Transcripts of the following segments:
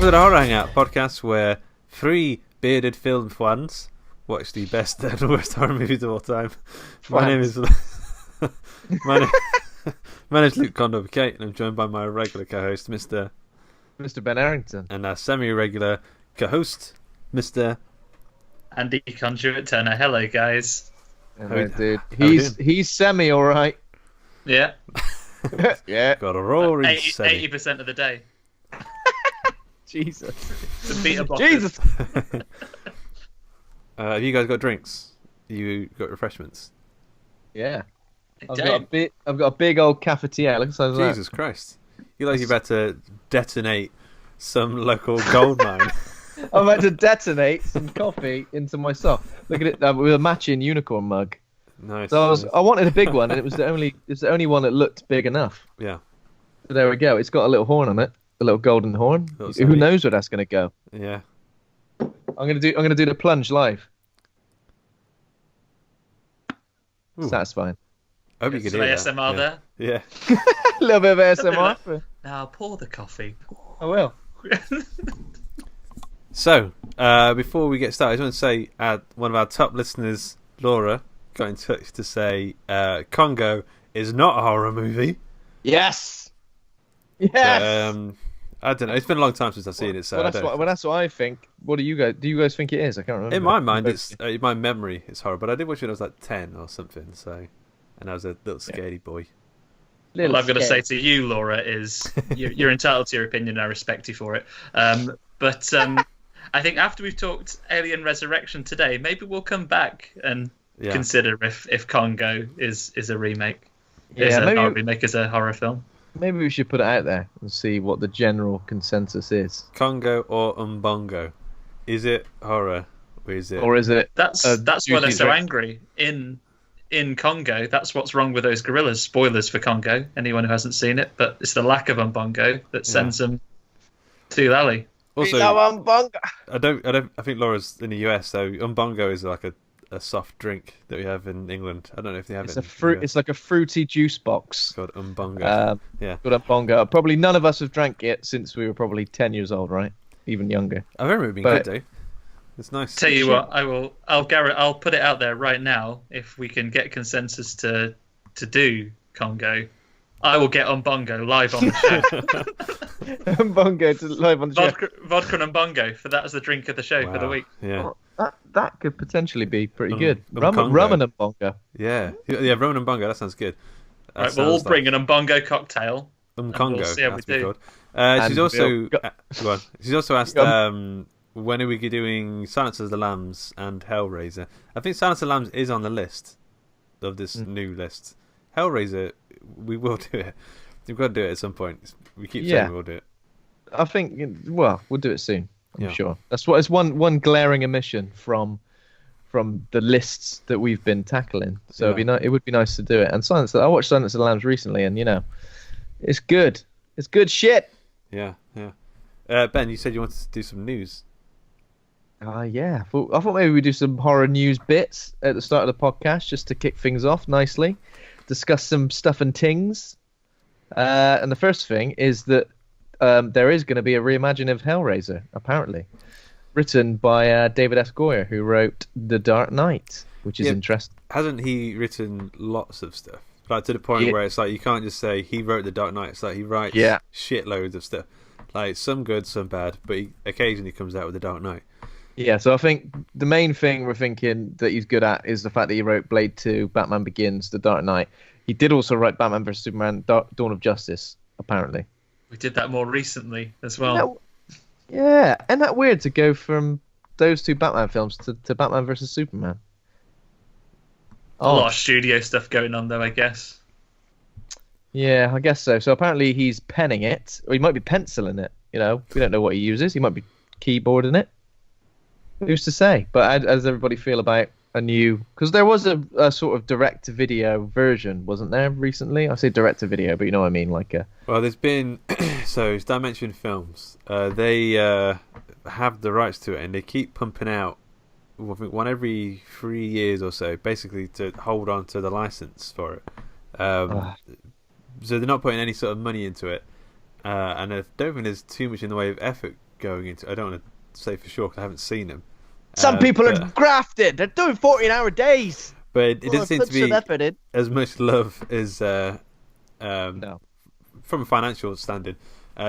to the Horror Hangout podcast, where three bearded film fans watch the best and worst horror movies of all time. My name is my name is Luke Condor-Kate, and I'm joined by my regular co-host, Mr. Ben Arrington, and our semi-regular co-host, Mr. Andy Conduit Turner. Hello, guys. Hello, dude. He's semi all right. Yeah. Yeah. Got a roaring 80% of the day. Jesus. To beat a box. Jesus. Have you guys got drinks? You got refreshments? Yeah. I've got a big old cafetiere. Look at that. Jesus Christ! You're about to detonate some local gold mine. I'm about to detonate some coffee into myself. Look at it with a matching unicorn mug. Nice. So I wanted a big one, and it was the only one that looked big enough. Yeah. So there we go. It's got a little horn on it, a little golden horn. Who knows where that's going to go? Yeah. I'm gonna do the plunge live. Ooh. Satisfying. I hope you could Some hear ASMR that. there. Yeah. A little bit of ASMR. Now pour the coffee. I will. So, before we get started, I just want to say one of our top listeners, Laura, got in touch to say Congo is not a horror movie. Yes. Yes. I don't know. It's been a long time since I've seen it, so that's what I think. What do you guys think it is? I can't remember. In my mind, in my memory, it's horror. But I did watch it when I was like 10 or something. So, and I was a little scaredy boy. What I've got to say to you, Laura, is you're entitled to your opinion. I respect you for it. But I think after we've talked Alien Resurrection today, maybe we'll come back and consider if Congo is a remake. Remake is a horror film. Maybe we should put it out there and see what the general consensus is. Congo or Umbongo? Is it horror or is it? That's why they're so angry in Congo. That's what's wrong with those gorillas. Spoilers for Congo. Anyone who hasn't seen it, but it's the lack of Umbongo that sends them to Lally. Also, Umbongo. I think Laura's in the US, so Umbongo is like a soft drink that we have in England. I don't know if they have it. It's like a fruity juice box. It's called Umbongo. Called Umbongo. Probably none of us have drank it since we were probably 10 years old, right? Even younger. I remember it being good though. It's nice. Tell you what, I'll put it out there right now. If we can get consensus to do Congo, I will get Umbongo live on the show. Umbongo live on the show. Vodka and Umbongo for that as the drink of the show for the week. Yeah. That could potentially be pretty good. Rum and Umbongo. Yeah, rum and Umbongo. That sounds good. Right, we'll all bring an Umbongo cocktail. Congo. We'll see how we do. She's also go on. She's also asked when are we doing Silence of the Lambs and Hellraiser. I think Silence of the Lambs is on the list of this new list. Hellraiser, we will do it. We've got to do it at some point. We keep saying we'll do it. I think we'll do it soon. I'm sure. It's one glaring omission from the lists that we've been tackling. So it would be nice to do it. And I watched Silence of the Lambs recently, and it's good. It's good shit. Yeah. Ben, you said you wanted to do some news. Yeah. I thought maybe we'd do some horror news bits at the start of the podcast just to kick things off nicely. Discuss some stuff and tings. And the first thing is that there is going to be a reimagining of Hellraiser, apparently, written by David S. Goyer, who wrote The Dark Knight, which is interesting. Hasn't he written lots of stuff? Like to the point where it's like you can't just say he wrote The Dark Knight. It's like he writes shitloads of stuff, like some good, some bad, but he occasionally comes out with The Dark Knight. Yeah, so I think the main thing we're thinking that he's good at is the fact that he wrote Blade 2, Batman Begins, The Dark Knight. He did also write Batman vs Superman, Dawn of Justice, apparently. We did that more recently as well. Yeah, isn't that weird to go from those two Batman films to Batman vs Superman? A lot of studio stuff going on, though, I guess. Yeah, I guess so. So apparently he's penning it, or he might be penciling it. We don't know what he uses. He might be keyboarding it. Who's to say? But how does everybody feel about a new... Because there was a sort of direct-to-video version, wasn't there, recently? I say direct-to-video, but you know what I mean, like a... Well, there's been... So, it's Dimension Films. They have the rights to it, and they keep pumping out one every 3 years or so, basically to hold on to the license for it. So they're not putting any sort of money into it. And I don't think there's too much in the way of effort going into. I don't want to say for sure because I haven't seen them. Some people are grafted. They're doing 14-hour days. But it doesn't seem to be as much love as no. from a financial standing.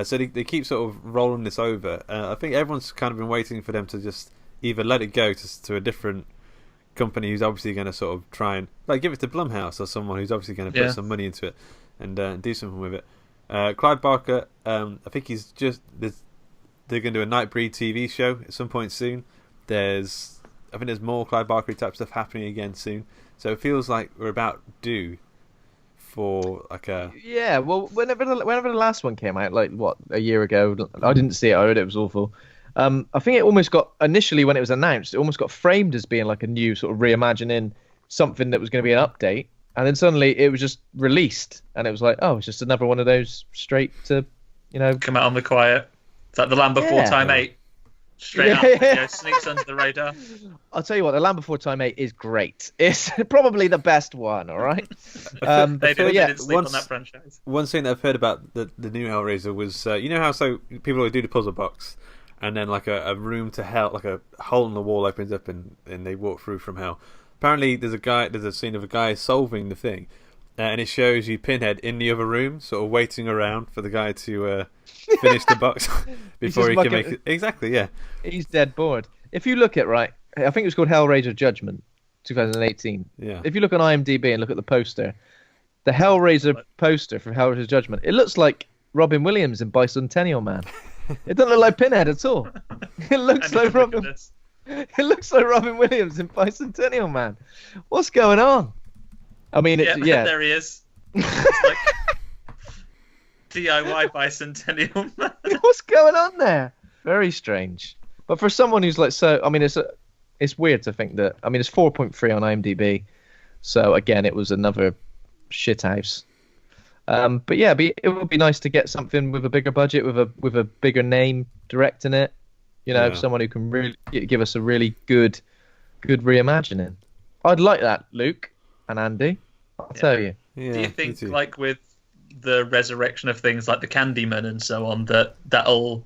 So they keep sort of rolling this over. I think everyone's kind of been waiting for them to just either let it go to a different company who's obviously going to sort of try and give it to Blumhouse or someone who's obviously going to put some money into it and do something with it. Clive Barker, I think they're going to do a Nightbreed TV show at some point soon. I think there's more Clive Barker type stuff happening again soon. So it feels like we're about due for Yeah, well, whenever the last one came out, a year ago, I didn't see it. I heard it was awful. I think it almost got, initially when it was announced, it almost got framed as being like a new sort of reimagining something that was going to be an update. And then suddenly it was just released. And it was like, oh, it's just another one of those straight to, come out on the quiet. It's like The Land Before Time 8. Straight up, sneaks under the radar. I'll tell you what, The Land Before Time 8 is great. It's probably the best one, all right? They didn't sleep on that franchise. One thing that I've heard about the new Hellraiser was, how people always do the puzzle box, and then a room to hell, like a hole in the wall opens up and they walk through from hell. Apparently there's a scene of a guy solving the thing, and it shows you Pinhead in the other room, sort of waiting around for the guy to finish the box before he can make it. Exactly, yeah. He's dead bored. If you look at, I think it was called Hellraiser Judgment, 2018. Yeah. If you look on IMDb and look at the poster, the Hellraiser poster from Hellraiser Judgment, it looks like Robin Williams in Bicentennial Man. It doesn't look like Pinhead at all. It looks like Robin. It looks like Robin Williams in Bicentennial Man. What's going on? I mean, there he is. It's like DIY Bicentennial Man. What's going on there? Very strange. But for someone who's it's weird to think that. I mean, it's 4.3 on IMDb, so again, it was another shithouse. But yeah, it would be nice to get something with a bigger budget, with a bigger name directing it. Someone who can really give us a really good reimagining. I'd like that, Luke and Andy. I'll tell you. Yeah, do you think, with the resurrection of things like the Candyman and so on, that'll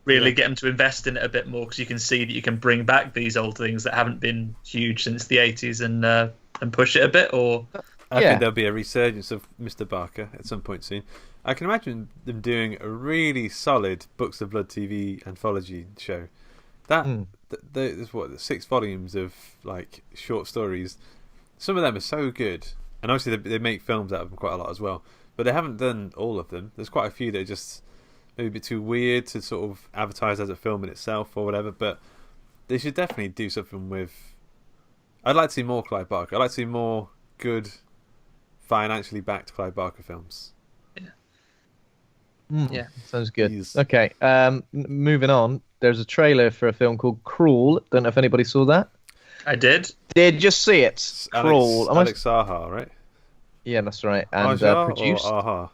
really get them to invest in it a bit more, because you can see that you can bring back these old things that haven't been huge since the 80s and push it a bit? Or I think there'll be a resurgence of Mr. Barker at some point soon. I can imagine them doing a really solid Books of Blood TV anthology show. There's 6 volumes of short stories. Some of them are so good, and obviously they make films out of them quite a lot as well. But they haven't done all of them. There's quite a few that are just maybe a bit too weird to sort of advertise as a film in itself or whatever. But they should definitely do something with. I'd like to see more Clive Barker. I'd like to see more good, financially backed Clive Barker films. Yeah, sounds good. Okay, moving on. There's a trailer for a film called Crawl. Don't know if anybody saw that. I did. Did you see it? Crawl. Alex Saha, right? Yeah, that's right. And Aja produced. Or Aha?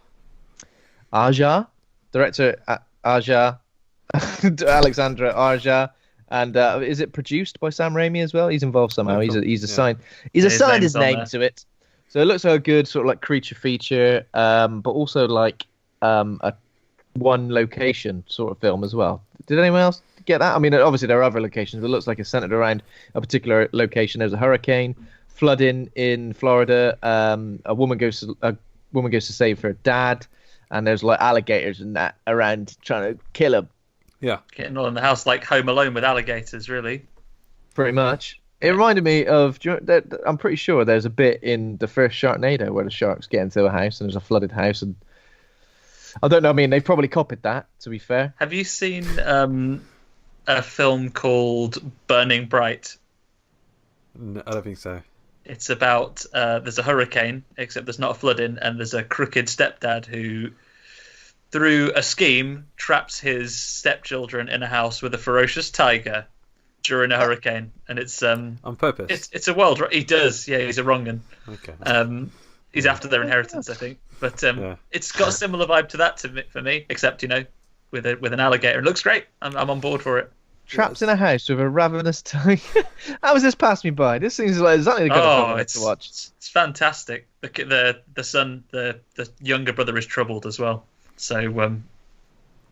Aja. Director Aja. Alexandra Aja. And is it produced by Sam Raimi as well? He's involved somehow. He's assigned his name to it. So it looks like a good sort of creature feature, but also a one location sort of film as well. Did anyone else get that? I mean, obviously there are other locations, but it looks like it's centered around a particular location. There's a hurricane, flooding in Florida. A woman goes to save her dad, and there's alligators and that around trying to kill him. Yeah, getting all in the house like Home Alone with alligators, really. Pretty much. It reminded me of. I'm pretty sure there's a bit in the first Sharknado where the sharks get into a house and there's a flooded house, and I don't know. I mean, they've probably copied that, to be fair. Have you seen a film called Burning Bright? No, I don't think so. It's about there's a hurricane, except there's not a flooding, and there's a crooked stepdad who, through a scheme, traps his stepchildren in a house with a ferocious tiger during a hurricane, and it's on purpose. It's a world. He does, yeah. He's a wrong'un. Okay. He's after their inheritance, I think. But it's got a similar vibe to that for me, except with an alligator. It looks great. I'm on board for it. Trapped in a house with a ravenous tiger. How has this passed me by? This seems like exactly the kind of film to watch. It's fantastic. The son, the younger brother is troubled as well. So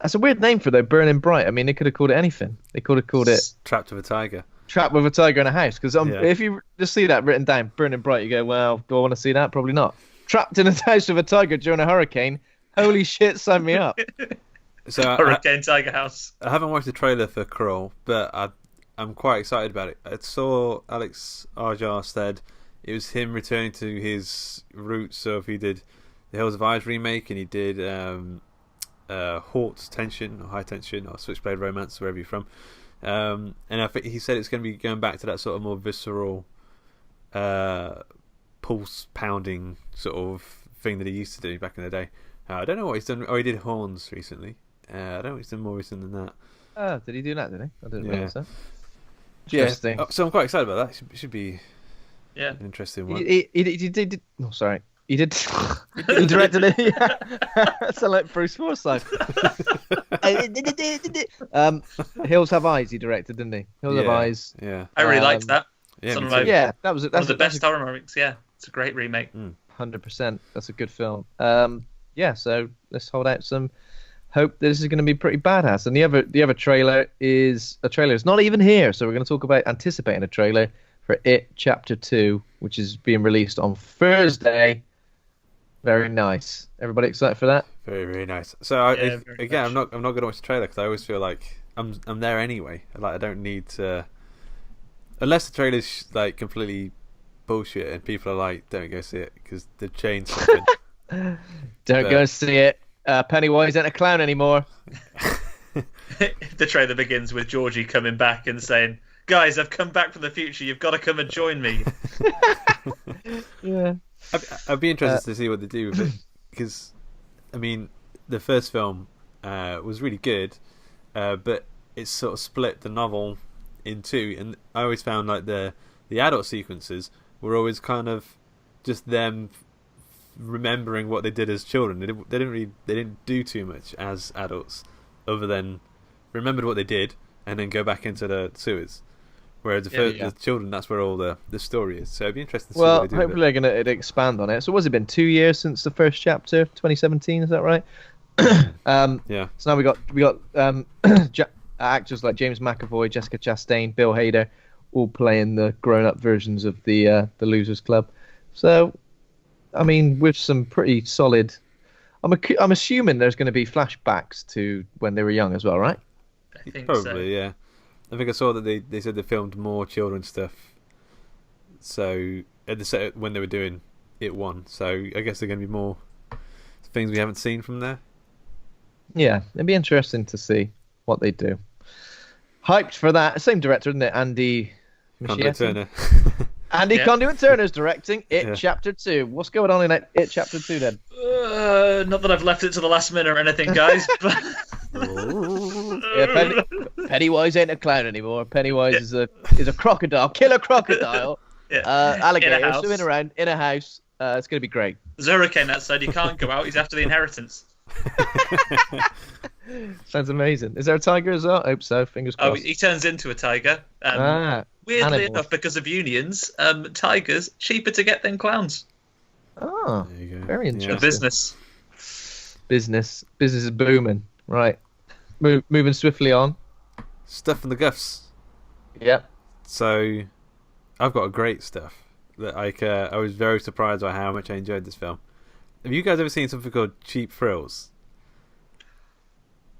That's a weird name for it, though. Burning Bright. I mean, they could have called it anything. They could have called it Trapped with a Tiger. Trapped with a Tiger in a House. Because if you just see that written down, Burning Bright, you go, well, do I want to see that? Probably not. Trapped in a house with a tiger during a hurricane. Holy shit, sign me up. So Hurricane Tiger House. I haven't watched the trailer for Crawl, but I'm quite excited about it. I saw Alex Arjar said it was him returning to his roots. So if he did the Hills of Eyes remake and he did Haute Tension or High Tension or Switchblade Romance, wherever you're from, and I think he said it's going to be going back to that sort of more visceral, pulse pounding sort of thing that he used to do back in the day. I don't know what he's done. Oh, he did Horns recently. I don't know what he's done more recent than that. Oh, did he do that? Did he? I didn't realize that. Interesting. So I'm quite excited about that. It should be an interesting one. He did. Oh, sorry. He did. He directed it. Yeah. Sound like Bruce Forsyth. Hills Have Eyes. He directed, didn't he? Hills Have Eyes. Yeah. I really liked that. That was one of the best horror movies. Yeah, it's a great remake. 100%. That's a good film. So let's hold out some hope that this is going to be pretty badass. And the other trailer is a trailer. It's not even here, so we're going to talk about anticipating a trailer for It Chapter 2, which is being released on Thursday. Very nice. Everybody excited for that? Very, very nice. So I'm not going to watch the trailer because I always feel like I'm there anyway. Like I don't need to, unless the trailer's like completely bullshit and people are like, don't go see it because they've changed something. Go see it. Pennywise ain't a clown anymore. The trailer begins with Georgie coming back and saying, "Guys, I've come back from the future. You've got to come and join me." Yeah. I'd be interested to see what they do with it because, I mean, the first film was really good, but it's sort of split the novel in two, and I always found like the adult sequences were always kind of just them remembering what they did as children. They didn't do too much as adults, other than remembered what they did and then go back into the sewers. Whereas the children, that's where all the story is. So it'd be interesting to see what they do. Well, hopefully they're going to expand on it. So what's it been? 2 years since the first chapter, 2017, is that right? Yeah. So now we got actors like James McAvoy, Jessica Chastain, Bill Hader, all playing the grown-up versions of the Losers Club. So, I mean, with some pretty solid. I'm assuming there's going to be flashbacks to when they were young as well, right? I think probably, so. Yeah. I think I saw that they said they filmed more children's stuff. So at the set when they were doing It 1, so I guess there're going to be more things we haven't seen from there. Yeah, it'd be interesting to see what they do. Hyped for that. Same director, isn't it? Andy Conduit Turner. Andy Conduit Turner's directing It Chapter 2. What's going on in It Chapter 2 then? Not that I've left it to the last minute or anything, guys. But... Pennywise ain't a clown anymore. Pennywise is a crocodile, killer crocodile. Alligator swimming around in a house. It's going to be great. There's a hurricane outside. You can't go out. He's after the inheritance. Sounds amazing. Is there a tiger as well? I hope so. Fingers crossed. Oh, he turns into a tiger. Weirdly enough, because of unions, tigers cheaper to get than clowns. Oh, there you go. Very interesting. The business. Business is booming. Right. Moving swiftly on. Stuff from the Guffs. Yep. So, I've got a great stuff that I was very surprised by how much I enjoyed this film. Have you guys ever seen something called Cheap Thrills?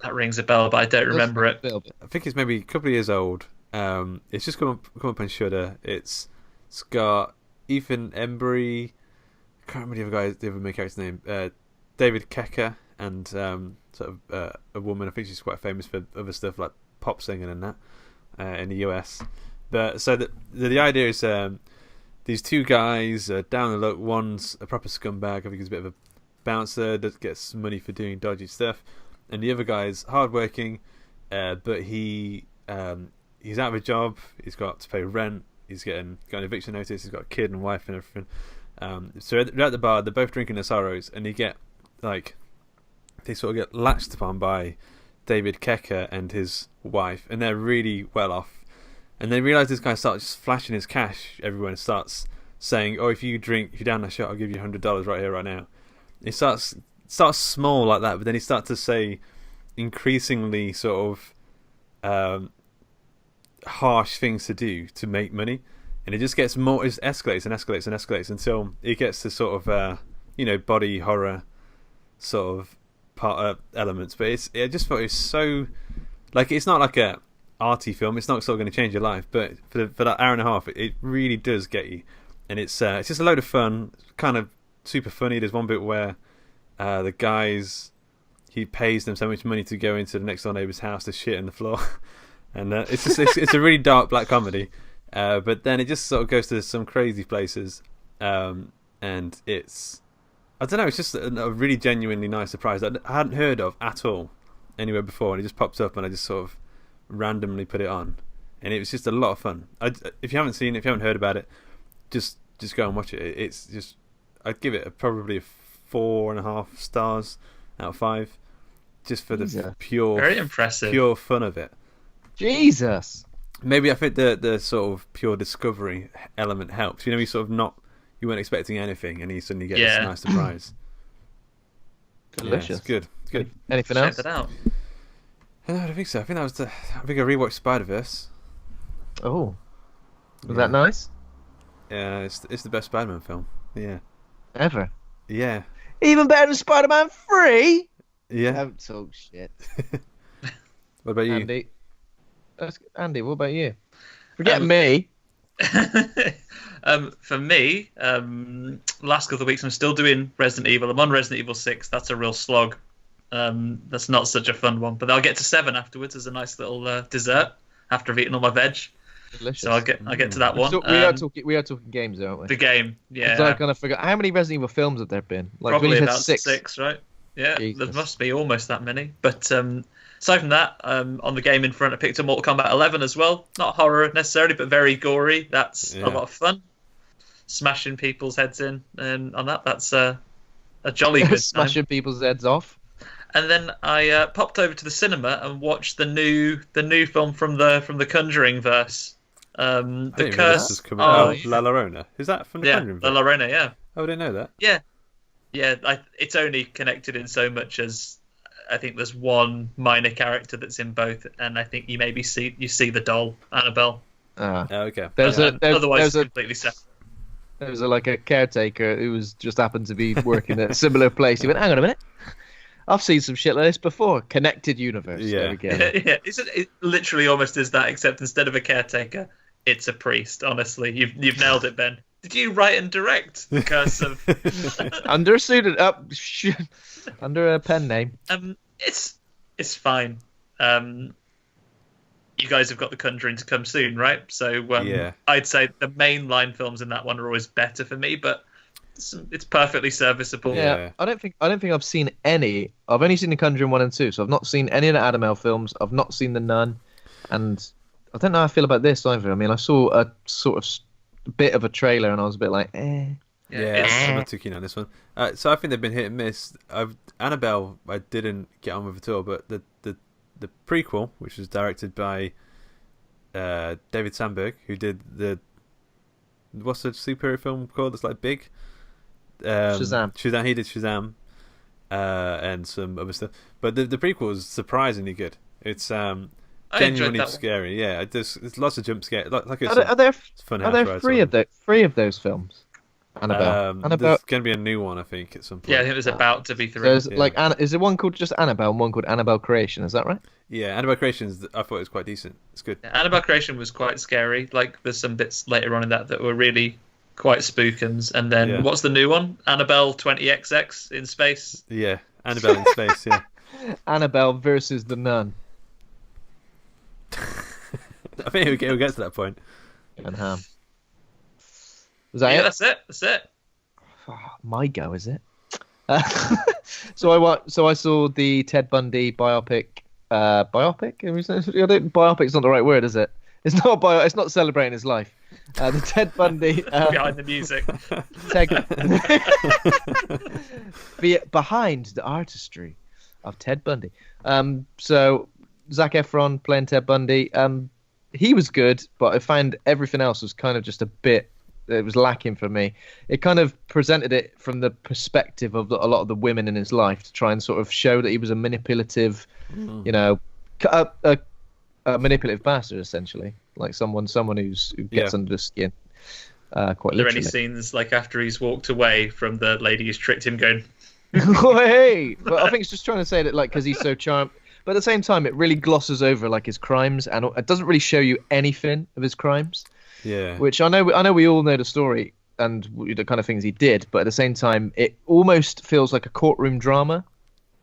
That rings a bell, but I don't remember it. I think it's maybe a couple of years old. It's just come up on Shudder. It's got Ethan Embry. I can't remember the other main character's name. David Kecker and sort of a woman. I think she's quite famous for other stuff like pop singing and that in the US. But so the idea is these two guys down the luck. One's a proper scumbag. I think he's a bit of a bouncer that gets money for doing dodgy stuff, and the other guy's hardworking, but he's out of a job. He's got to pay rent. He's got an eviction notice. He's got a kid and wife and everything. So they're at the bar. They're both drinking their sorrows, and they sort of get latched upon by David Kecker and his wife, and they're really well off. And they realise this guy starts just flashing his cash everywhere and starts saying, "Oh, if you down that shot, I'll give you $100 right here, right now." He starts small like that, but then he starts to say, increasingly sort of harsh things to do to make money, and it just gets more. It escalates and escalates and escalates until it gets to sort of body horror sort of part elements. But I just thought it was so like it's not like a arty film. It's not sort of going to change your life, but for that hour and a half, it really does get you, and it's just a load of fun, kind of super funny. There's one bit where the guys, he pays them so much money to go into the next door neighbour's house to shit on the floor, and it's a really dark black comedy, but then it just sort of goes to some crazy places, and it's, I don't know, it's just a really genuinely nice surprise that I hadn't heard of at all anywhere before, and it just popped up, and I just sort of randomly put it on, and it was just a lot of fun. If you haven't seen it, if you haven't heard about it, just go and watch it. It's just, I'd give it probably a 4.5 stars out of 5, just for the very impressive pure fun of it. Jesus. Maybe I think the sort of pure discovery element helps. You weren't expecting anything, and you suddenly get this nice surprise. Delicious. Yeah, it's good. It's good. Anything else? Check that out. No, I don't think so. I think I rewatched Spider-Verse. Oh, was that nice? Yeah, it's the best Spider-Man film. Yeah. Ever? Yeah. Even better than Spider-Man 3? Yeah. Don't talk shit. What about you? Andy, what about you? Forget me. For me, last couple of weeks I'm still doing Resident Evil. I'm on Resident Evil 6. That's a real slog. That's not such a fun one. But I'll get to 7 afterwards as a nice little dessert after I've eaten all my veg. Delicious. So I'll get to that one. We are talking games, aren't we? The game, yeah. I kind of forgot. How many Resident Evil films have there been? Probably about 6, right? Yeah, Jesus. There must be almost that many. But aside from that, on the game in front, I picked up Mortal Kombat 11 as well. Not horror necessarily, but very gory. That's a lot of fun. Smashing people's heads in, and on that's a jolly good smashing people's heads off. And then I popped over to the cinema and watched the new film from the Conjuring verse. The Curse. La Llorona. Is that from the Conjuring verse? La Llorona, yeah. Oh, I didn't know that. Yeah. It's only connected in so much as I think there's one minor character that's in both, and I think you maybe see the doll Annabelle. Okay. Otherwise, completely separate. There was a caretaker who was just happened to be working at a similar place. He went, hang on a minute. I've seen some shit like this before. Connected universe. Yeah. There we go. Yeah. It literally almost is that, except instead of a caretaker, it's a priest. Honestly, you've nailed it, Ben. Did you write and direct The Curse of? Under a pseudonym, under a pen name. It's fine. You guys have got The Conjuring to come soon, right? So I'd say the mainline films in that one are always better for me, but it's perfectly serviceable. Yeah, I don't think I've seen any. I've only seen The Conjuring 1 and 2, so I've not seen any of the Annabelle films. I've not seen The Nun, and I don't know how I feel about this either. I mean, I saw a sort of bit of a trailer, and I was a bit like, eh. Yeah, I'm not too keen on this one. So I think they've been hit and miss. Annabelle, I didn't get on with at all, but the prequel, which was directed by David Sandberg, who did what's the superhero film called? It's like big. Shazam. He did Shazam, and some other stuff. But the prequel was surprisingly good. It's genuinely scary. Yeah, there's lots of jump scares. Are there three of those films? Annabelle. There's going to be a new one, I think, at some point. Yeah, I think there's about to be 3. There's is there one called just Annabelle and one called Annabelle Creation? Is that right? Yeah, Annabelle Creation. I thought it was quite decent. It's good. Yeah, Annabelle Creation was quite scary. There's some bits later on in that were really quite spookums. And then what's the new one? Annabelle 20XX in space. Yeah, Annabelle in space. Yeah. Annabelle versus the Nun. I think we'll get to that point. And Ham. Was that it? That's it. Oh, my go, is it? So I saw the Ted Bundy biopic. Biopic's not the right word, is it? It's not celebrating his life. The Ted Bundy behind the music. Behind the artistry of Ted Bundy. So Zac Efron playing Ted Bundy. He was good, but I found everything else was kind of just a bit was lacking for me. It kind of presented it from the perspective of a lot of the women in his life to try and sort of show that he was a manipulative, a manipulative bastard, essentially, like someone who gets under the skin. Quite literally. Are there any scenes like after he's walked away from the lady who's tricked him, going, "Oh, hey!" But I think it's just trying to say that, like, because he's so charming. But at the same time, it really glosses over like his crimes, and it doesn't really show you anything of his crimes. Yeah. Which I know we all know the story and the kind of things he did, but at the same time, it almost feels like a courtroom drama.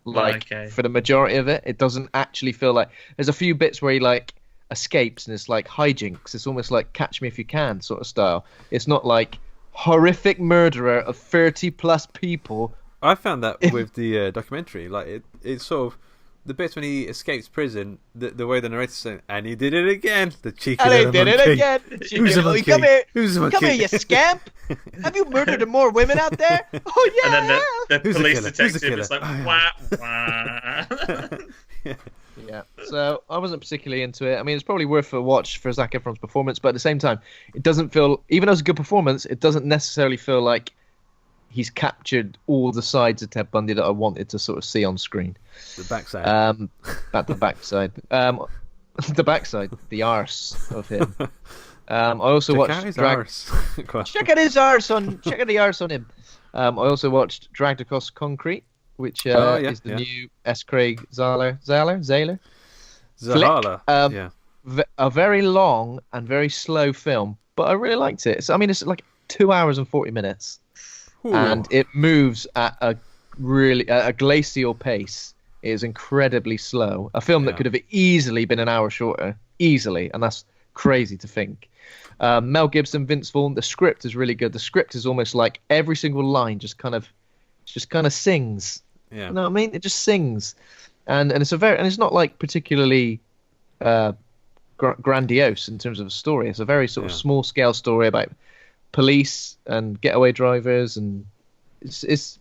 Like for the majority of it, it doesn't actually feel like. There's a few bits where he like escapes and it's like hijinks. It's almost like Catch Me If You Can sort of style. It's not like horrific murderer of 30+ people. I found that with the documentary, like it's sort of the bits when he escapes prison, the way the narrator's saying, and he did it again, the cheeky little monkey. And he did it again. Who's a monkey? Come here. Who's a monkey? Come here, you scamp. Have you murdered more women out there? Oh, yeah. And then the Who's police the detective is like, wah, wah. Yeah, so I wasn't particularly into it. I mean, it's probably worth a watch for Zac Efron's performance, but at the same time, it doesn't feel, even though it's a good performance, it doesn't necessarily feel like he's captured all the sides of Ted Bundy that I wanted to sort of see on screen. The backside. At the backside. The backside, the arse of him. I also watched check out his arse on. Check out the arse on him. I also watched Dragged Across Concrete, which is the new S. Craig Zahler. Yeah. A very long and very slow film, but I really liked it. So, I mean, it's like 2 hours and 40 minutes. Ooh. And it moves at a glacial pace. It is incredibly slow. A film that could have easily been an hour shorter, easily, and that's crazy to think. Mel Gibson, Vince Vaughn. The script is really good. The script is almost like every single line just kind of sings. Yeah. You know what I mean? It just sings, and it's not like particularly grandiose in terms of a story. It's a very sort of small scale story about police and getaway drivers, and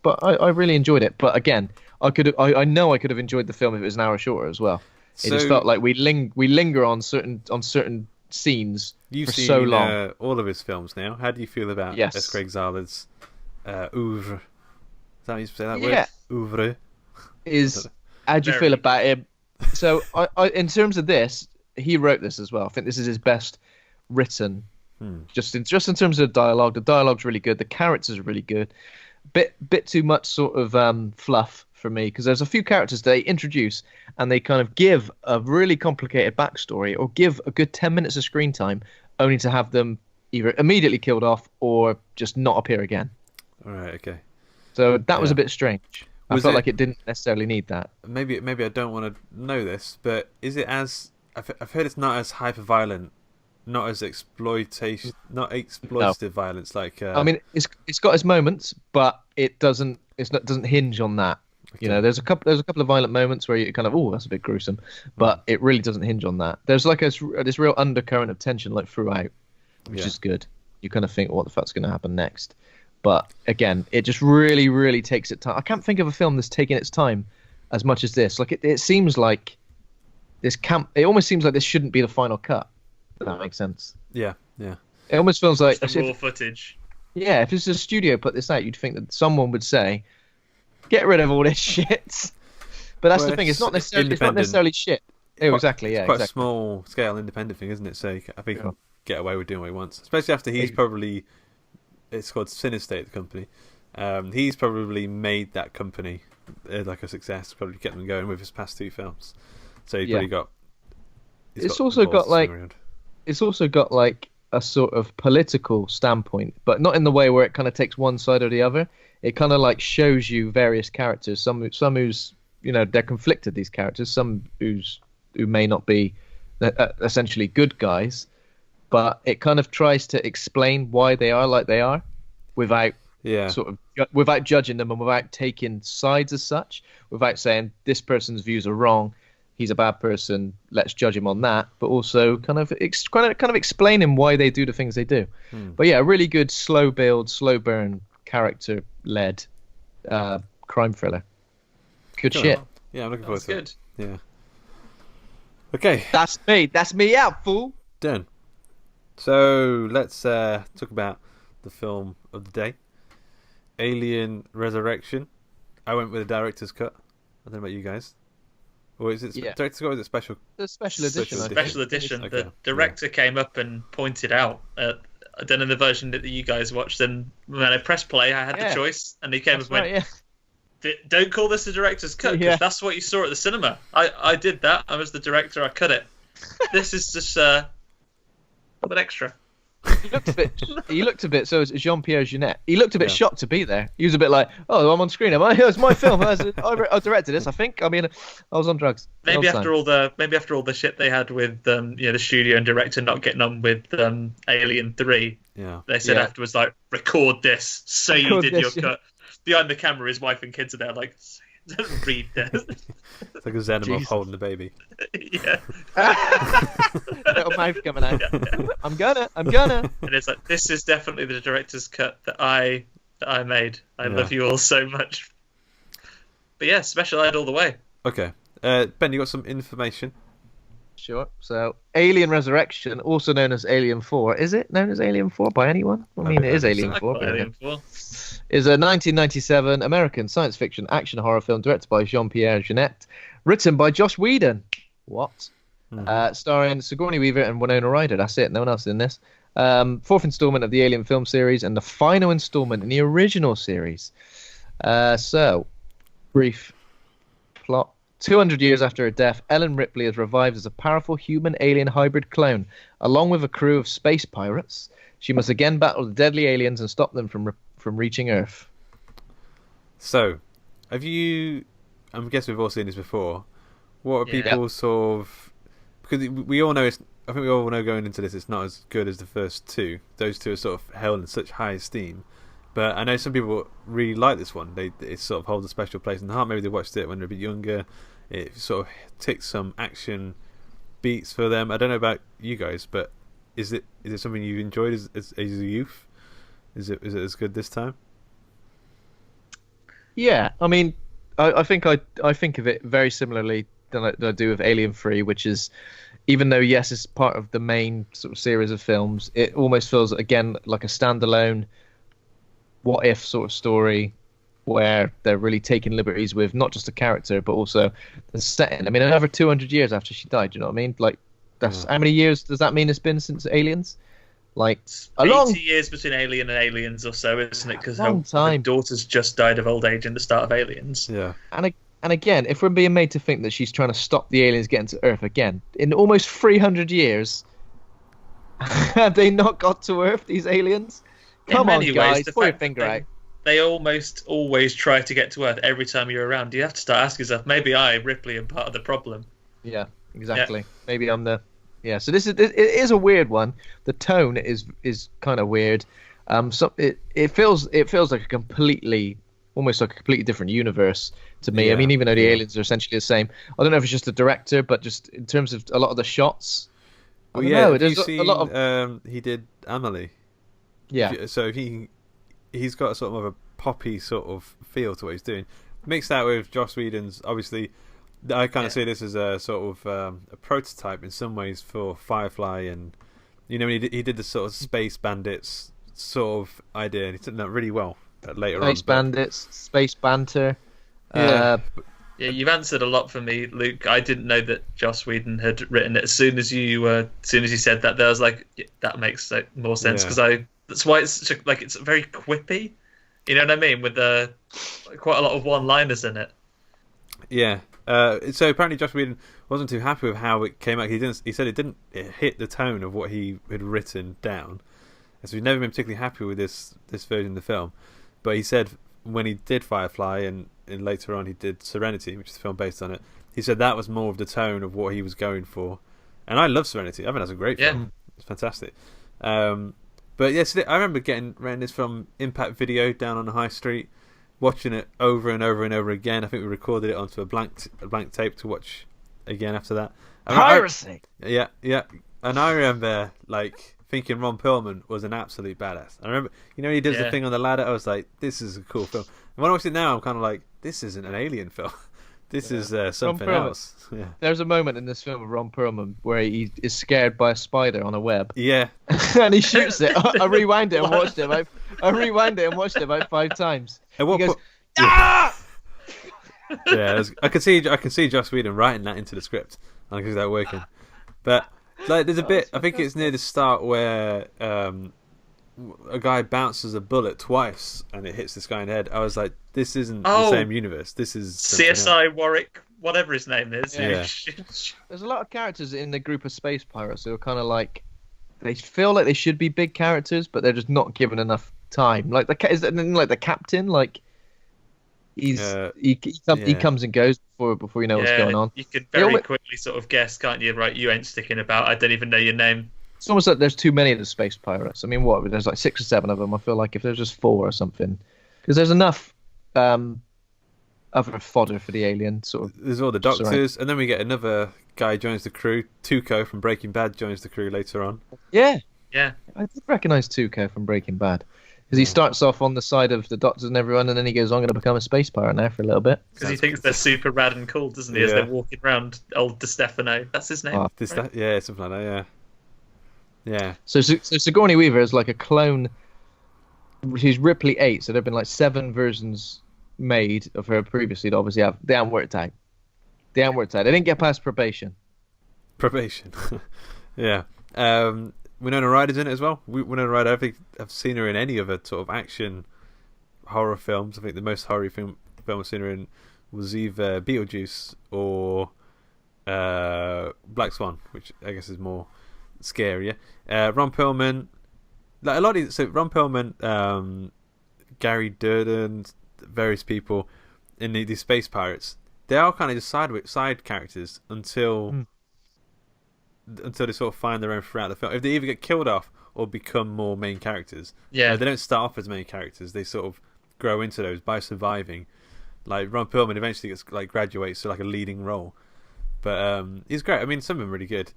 but I really enjoyed it. But again, I know I could have enjoyed the film if it was an hour shorter as well. It just felt like we linger on certain scenes for so long. You've seen all of his films now. How do you feel about S. Craig Zahler's oeuvre? Is that how you say that word? Oeuvre. How do you feel about him? So I in terms of this, he wrote this as well. I think this is his best written. Just in terms of dialogue, the dialogue's really good. The characters are really good. Bit too much sort of fluff for me, because there's a few characters they introduce and they kind of give a really complicated backstory or give a good 10 minutes of screen time, only to have them either immediately killed off or just not appear again. All right, okay. So that was a bit strange. I felt like it didn't necessarily need that. Maybe I don't want to know this, but is it as I've heard it's not as hyper violent, not as exploitative violence like. I mean, it's got its moments, but it doesn't hinge on that. Okay. You know, there's a couple of violent moments where you kind of, that's a bit gruesome, but it really doesn't hinge on that. There's like this real undercurrent of tension like throughout, which is good. You kind of think, what the fuck's going to happen next? But again, it just really, really takes its time. I can't think of a film that's taking its time as much as this. Like it seems like it almost seems like this shouldn't be the final cut. If that makes sense. Yeah. It almost feels like the raw footage. Yeah, if it's a studio put this out, you'd think that someone would say, "Get rid of all this shit." But that's the thing; it's not necessarily shit. Exactly. Yeah, it's quite a small scale independent thing, isn't it? So I think he can get away with doing what he wants, especially after he's probably. It's called Cinestate, the company. He's probably made that company like a success. Probably kept them going with his past 2 films. So he's probably got. It's also got like a sort of political standpoint, but not in the way where it kind of takes one side or the other. It kind of like shows you various characters. Some who's they're conflicted, these characters. Some who may not be essentially good guys. But it kind of tries to explain why they are like they are, without without judging them and without taking sides as such, without saying this person's views are wrong, he's a bad person, let's judge him on that. But also kind of explaining why they do the things they do. But yeah, a really good slow build, slow burn, character led crime thriller. Good shit. Yeah, I'm looking forward to it. Good. Yeah. Okay. That's me out, fool. Done. So let's talk about the film of the day, Alien Resurrection. I went with the director's cut. I don't know about you guys. Or is it director's cut or is it special? The special edition. Special edition. Okay. The director came up and pointed out. I don't know the version that you guys watched. And when I pressed play, I had the choice, and he came up and went, "Don't call this the director's cut because that's what you saw at the cinema. I did that. I was the director. I cut it. This is just a bit extra." He looked a bit. So it's Jean-Pierre Jeunet. He looked a bit shocked to be there. He was a bit like, "Oh, I'm on screen. Am I? It's my film. I directed this. I think. I mean, I was on drugs." Maybe after all the shit they had with the studio and director not getting on with Alien 3, they said afterwards, like, record this. Say you did your cut. Behind the camera, his wife and kids are there, like, read this. It's like a xenomorph holding the baby. Yeah. Little mouth coming out. I'm gonna. And it's like, this is definitely the director's cut that I made. I love you all so much. But yeah, special ed all the way. Okay. Ben, you got some information? Sure. So, Alien Resurrection, also known as Alien 4. Is it known as Alien 4 by anyone? I mean, it is Alien 4. Alien 4. Is a 1997 American science fiction action horror film directed by Jean-Pierre Jeunet, written by Joss Whedon. What? Starring Sigourney Weaver and Winona Ryder. That's it. No one else is in this. Fourth installment of the Alien film series and the final installment in the original series. So, brief plot. 200 years after her death, Ellen Ripley is revived as a powerful human-alien hybrid clone, along with a crew of space pirates. She must again battle the deadly aliens and stop them from reaching Earth. So, I guess we've all seen this before. What are people sort of... Because we all know, I think we all know going into this, it's not as good as the first two. Those two are sort of held in such high esteem. But I know some people really like this one. It sort of holds a special place in the heart. Maybe they watched it when they were a bit younger. It sort of ticks some action beats for them. I don't know about you guys, but is it something you enjoyed as a youth? Is it as good this time? Yeah, I mean, I think I think of it very similarly than I do with Alien 3, which is, even though yes, it's part of the main sort of series of films, it almost feels again like a standalone what if sort of story where they're really taking liberties with not just the character but also the setting. I mean, another 200 years after she died, you know what I mean? Like, that's how many years does that mean it's been since Aliens? Like, 80 years between Alien and Aliens or so, isn't it? Because her daughter's just died of old age in the start of Aliens. Yeah. And again, if we're being made to think that she's trying to stop the aliens getting to Earth again, in almost 300 years, have they not got to Earth, these aliens? Come on, guys, pull your finger out. They almost always try to get to Earth every time you're around. You have to start asking yourself, maybe I, Ripley, am part of the problem. Yeah, exactly. Yeah. Maybe I'm the... Yeah, so it is a weird one. The tone is kind of weird. So it feels like almost like a completely different universe to me. Yeah. I mean, even though the aliens are essentially the same, I don't know if it's just the director, but just in terms of a lot of the shots. Well, yeah, there's a lot of... he did Amelie. Yeah. So he's got a sort of a poppy sort of feel to what he's doing. Mixed that with Joss Whedon's, obviously, I kind of see this as a sort of a prototype in some ways for Firefly, and you know, he did the sort of space bandits sort of idea, and he did that really well later on. Space bandits, space banter. Yeah. Yeah, you've answered a lot for me, Luke. I didn't know that Joss Whedon had written it. As soon as you said that, I was like, that makes more sense because that's why it's such it's very quippy. You know what I mean? With quite a lot of one-liners in it. Yeah. So apparently Joss Whedon wasn't too happy with how it came out. He said it didn't hit the tone of what he had written down, and so he's never been particularly happy with this version of the film. But he said when he did Firefly and later on he did Serenity, which is the film based on it, he said that was more of the tone of what he was going for. And I love Serenity. I think that's a great film. It's fantastic. But yes, I remember renting this from Impact Video down on the high street, watching it over and over and over again. I think we recorded it onto a blank tape to watch again after that. Piracy! Yeah. And I remember thinking Ron Perlman was an absolute badass. I remember, he does the thing on the ladder. I was like, this is a cool film. And when I watch it now, I'm kind of like, this isn't an Alien film. This is something Ron Perlman. else. Yeah. There's a moment in this film of Ron Perlman where he is scared by a spider on a web. Yeah. And he shoots it. I rewind it and watched it. I rewind it and watched it about 5 times. At what He goes, point? ah! Yeah, I can see Joss Whedon writing that into the script. I can see that working. But like, there's a bit. I think it's near the start where a guy bounces a bullet twice and it hits this guy in the head. I was like, this isn't the same universe. This is CSI Warwick, whatever his name is. Yeah. There's a lot of characters in the group of space pirates who are kind of like, they feel like they should be big characters, but they're just not given enough time. Like the captain, like he comes and goes before you know what's going on. You can very quickly sort of guess, can't you? Right, you ain't sticking about. I don't even know your name. It's almost like there's too many of the space pirates. I mean, what? There's like 6 or 7 of them. I feel like if there's just 4 or something, because there's enough other fodder for the alien sort of. There's all the doctors, and then we get another guy joins the crew. Tuco from Breaking Bad joins the crew later on. Yeah. Yeah. I did recognise Tuco from Breaking Bad. Because he starts off on the side of the doctors and everyone, and then he goes, I'm going to become a space pirate now for a little bit. Because he thinks they're super rad and cool, doesn't he, as they're walking around old DeStefano. That's his name. Oh, right? Yeah, something like that, yeah. Yeah. So Sigourney Weaver is like a clone. She's Ripley 8, so there have been like 7 versions made of her previously that obviously they haven't worked out. They didn't get past probation. Yeah. Winona Ryder's in it as well. Winona Ryder, I think I've seen her in any other sort of action horror films. I think the most horror film I've seen her in was either Beetlejuice or Black Swan, which I guess is more scarier. Ron Perlman, like a lot of Ron Perlman, Gary Durden, various people in these space pirates. They are kind of just side characters until they sort of find their own throughout the film. If they either get killed off or become more main characters, they don't start off as main characters. They sort of grow into those by surviving. Like Ron Perlman eventually gets graduates to like a leading role, but he's great. I mean, some of them are really good.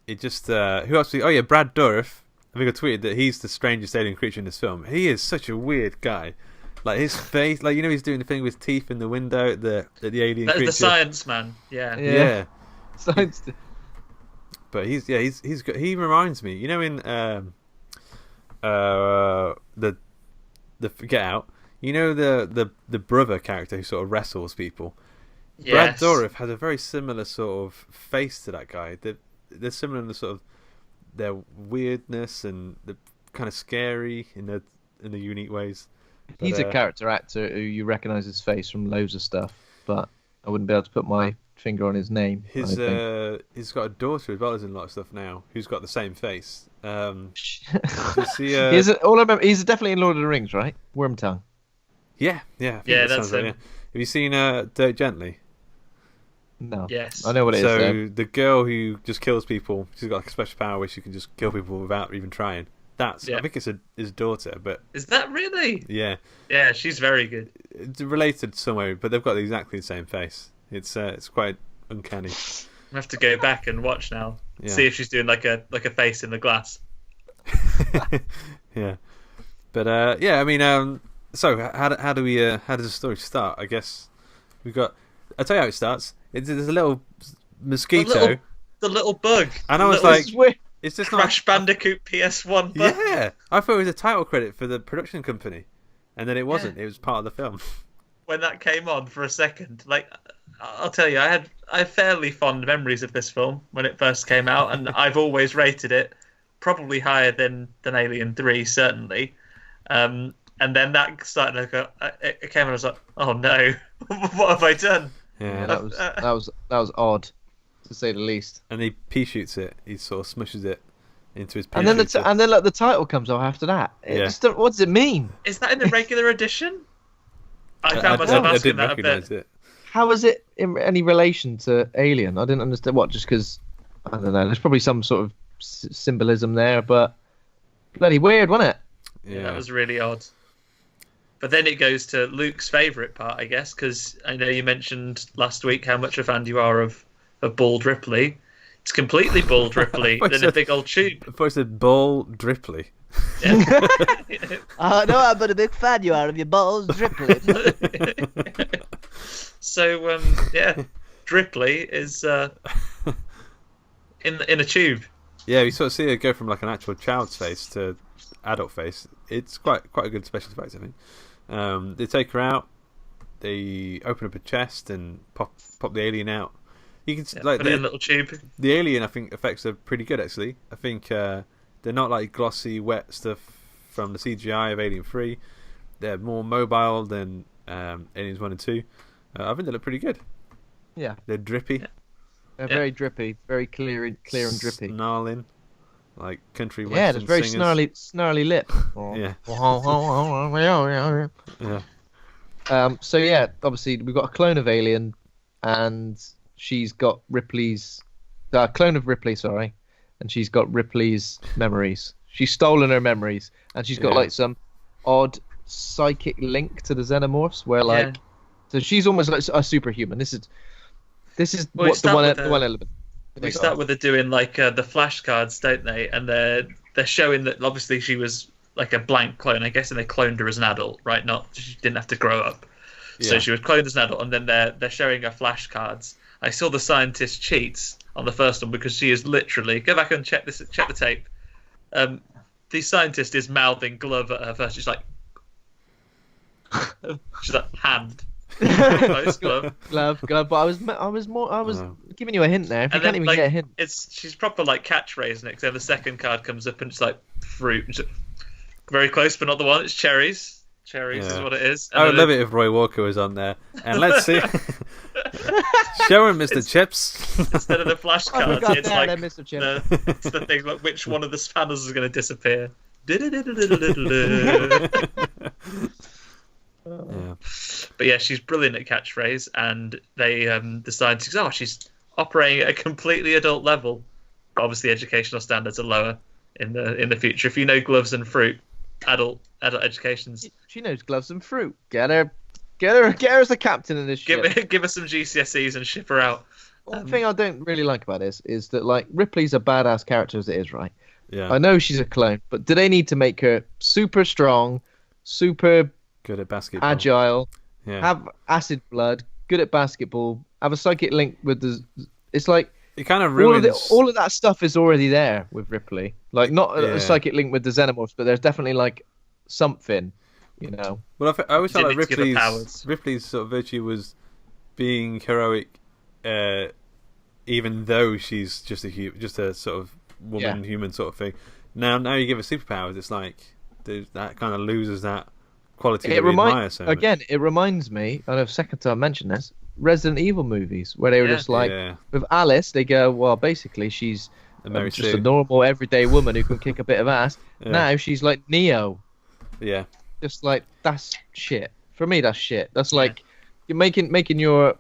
It just who else? Brad Dourif. I think I tweeted that he's the strangest alien creature in this film. He is such a weird guy. Like his face, he's doing the thing with teeth in the window. The alien creature. The science man. Yeah. Science. But he's good. He reminds me, in the Get Out, the brother character who sort of wrestles people. Yes. Brad Dourif has a very similar sort of face to that guy. They're similar in the sort of their weirdness and the kind of scary in the unique ways. But, he's a character actor who you recognise his face from loads of stuff, but I wouldn't be able to put my finger on his name. He's got a daughter as well as in a lot of stuff now who's got the same face. He's definitely in Lord of the Rings, right? Wormtongue. Yeah, that's him. Have you seen Dirt Gently? No. Yes. I know what it is. So the girl who just kills people, she's got a special power where she can just kill people without even trying. I think it's his daughter, but is that really? Yeah. Yeah, she's very good. It's related somewhere, but they've got exactly the same face. It's quite uncanny. I have to go back and watch now. Yeah. See if she's doing like a face in the glass. Yeah. But I mean, so how does the story start? I guess we've got. I'll tell you how it starts. There's a little mosquito. The little bug. And I was like, it's just Crash Bandicoot PS1 bug. Yeah, I thought it was a title credit for the production company, and then it wasn't. Yeah. It was part of the film. When that came on for a second, I'll tell you, I have fairly fond memories of this film when it first came out, and I've always rated it probably higher than Alien 3, certainly. And then that started. It came and I was like, oh no, what have I done? Yeah, that was odd, to say the least. And he pea shoots it. He sort of smushes it into his pea and then the title comes off after that. What does it mean? Is that in the regular edition? I found myself asking that a bit. It. How is it in any relation to Alien? I didn't understand. What? Just because I don't know. There's probably some sort of symbolism there, but bloody weird, wasn't it? Yeah, that was really odd. But then it goes to Luke's favourite part, I guess, because I know you mentioned last week how much a fan you are of Bald Ripley. It's completely Bald Ripley in a big old tube. I thought it said Bald Ripley. Yeah. I know, but a big fan you are of your balls Ripley. So Ripley is in a tube. Yeah, we sort of see her go from like an actual child's face to adult face. It's quite a good special effect, I think. They take her out. They open up a chest and pop the alien out. You can put it in a little tube. The alien, I think, effects are pretty good actually. I think they're not like glossy, wet stuff from the CGI of Alien 3. They're more mobile than Aliens 1 and 2. I think they look pretty good. Yeah, they're drippy. Yeah. They're very drippy, very clear and drippy. Snarling, like country western. Yeah, there's very singers. snarly lip. Yeah. Yeah. So yeah, obviously we've got a clone of Alien, and she's got Ripley's clone of Ripley, sorry, and she's got Ripley's memories. She's stolen her memories, and she's got like some odd psychic link to the xenomorphs, where like, so she's almost like a superhuman. This is what the one element. We start with her doing like the flashcards, don't they? And they're showing that obviously she was like a blank clone, I guess, and they cloned her as an adult, right? She didn't have to grow up. Yeah. So she was cloned as an adult, and then they're showing her flashcards. I saw the scientist cheats on the first one because she is literally, go back and check the tape. The scientist is mouthing glove at her first. She's like hand. Close, glove. But I was giving you a hint there. If you can't even get a hint. She's proper like catchphrasing it. So the second card comes up and it's like fruit. Very close, but not the one. It's cherries. Cherries is what it is. And I would love it if Roy Walker was on there. And let's see. Show him, Mr. Chips. Instead of the flashcards, it's like Mr. Chips. It's the thing like which one of the spanners is going to disappear. Yeah. But yeah, she's brilliant at catchphrase, and they decide she's operating at a completely adult level. But obviously, educational standards are lower in the future. If you know gloves and fruit, adult education's. She knows gloves and fruit. Get her as the captain in this ship. Give her some GCSEs and ship her out. One thing I don't really like about this is that like Ripley's a badass character as it is, right? Yeah. I know she's a clone, but do they need to make her super strong, super good at basketball, agile, have acid blood, good at basketball, have a psychic link with the? It's like it kind of ruins all of that stuff is already there with Ripley. Like not a psychic link with the xenomorphs, but there's definitely like something, you know. Well, I always felt like Ripley's sort of virtue was being heroic, even though she's just a sort of woman, human sort of thing. Now you give her superpowers, it's like that kind of loses that quality that we admire so much. Again, it reminds me, I know the second time I mentioned this, Resident Evil movies, where they were just like, with Alice, they go, well, basically she's just a normal, everyday woman who can kick a bit of ass. Yeah. Now she's like Neo. Yeah. Just like, that's shit. For me, that's shit. That's like, you're making your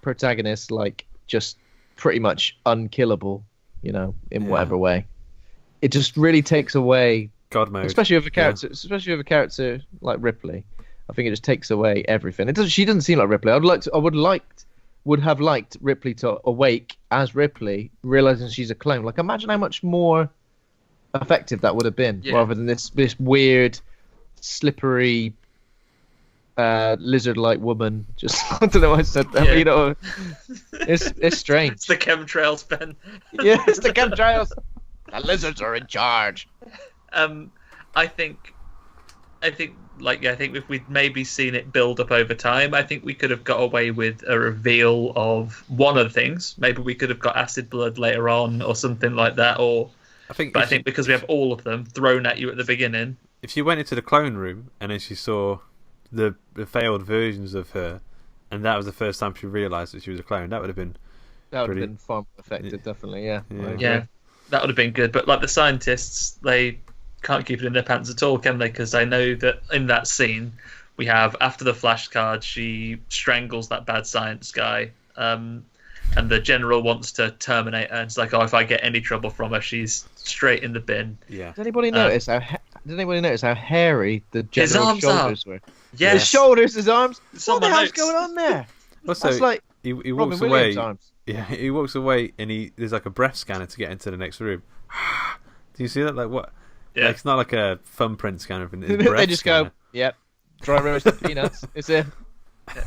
protagonist like just pretty much unkillable, you know, in whatever way. It just really takes away God mode, especially with a character like Ripley. I think it just takes away everything. She doesn't seem like Ripley. Would have liked Ripley to awake as Ripley, realizing she's a clone. Like, imagine how much more effective that would have been, rather than this weird, slippery, lizard-like woman. Just I don't know why I said that, but, you know, it's strange. It's the chemtrails, Ben. Yeah, it's the chemtrails. The lizards are in charge. I think if we'd maybe seen it build up over time, I think we could have got away with a reveal of one of the things. Maybe we could have got acid blood later on or something like that. I think because we have all of them thrown at you at the beginning. If she went into the clone room and then she saw the failed versions of her, and that was the first time she realised that she was a clone, that would have been far more effective, definitely. Yeah, that would have been good. But like the scientists, they can't keep it in their pants at all, can they? Because I know that in that scene we have, after the flashcard, she strangles that bad science guy, and the general wants to terminate her. And it's like, if I get any trouble from her, she's straight in the bin. Yeah. Did anybody notice how hairy the general's shoulders were? Yes. His shoulders, his arms. What the hell's going on there? Also, that's like he Robin walks Williams' away. arms. Yeah, he walks away and there's like a breath scanner to get into the next room. Do you see that? Like what? Yeah. Like, it's not like a thumbprint scanner. They just go, yep, dry roasted peanuts. It's a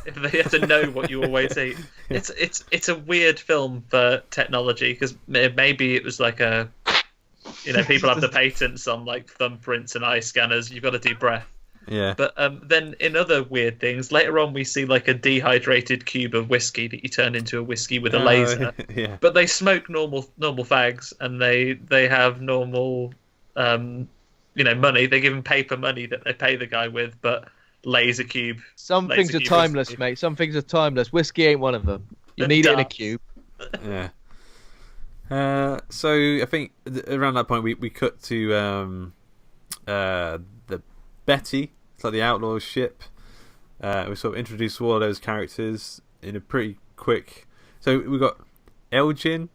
If they have to know what you always eat. It's a weird film for technology, because maybe it was like people have the patents on like thumbprints and eye scanners. You've got to do breath. Yeah. But then in other weird things, later on we see like a dehydrated cube of whiskey that you turn into a whiskey with a laser. Yeah. But they smoke normal fags, and they have normal money. They give him paper money that they pay the guy with, but laser cube. Some things are timeless, mate. Some things are timeless. Whiskey ain't one of them. You need it in a cube. Yeah. So I think around that point we cut to the Betty. It's like the outlaw ship. We sort of introduced all of those characters in a pretty quick. So we got Elgin.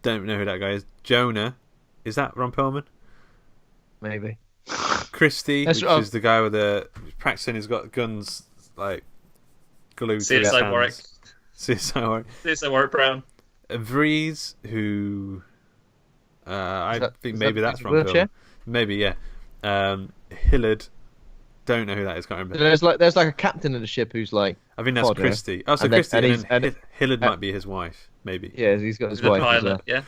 Don't know who that guy is. Jonah. Is that Ron Perlman? Maybe. Christie, which is the guy with the practicing. He's got guns like glued to his hands. CSI Warwick Brown. Vries, who I think maybe that's Ron Perlman. Maybe, yeah. Hillard. Don't know who that is. Can't remember. There's like a captain of the ship who's like. I think that's Podder. Christie. Oh, so Christie and Hillard might be his wife. Maybe. Yeah, he's got his wife. Pilot, as well.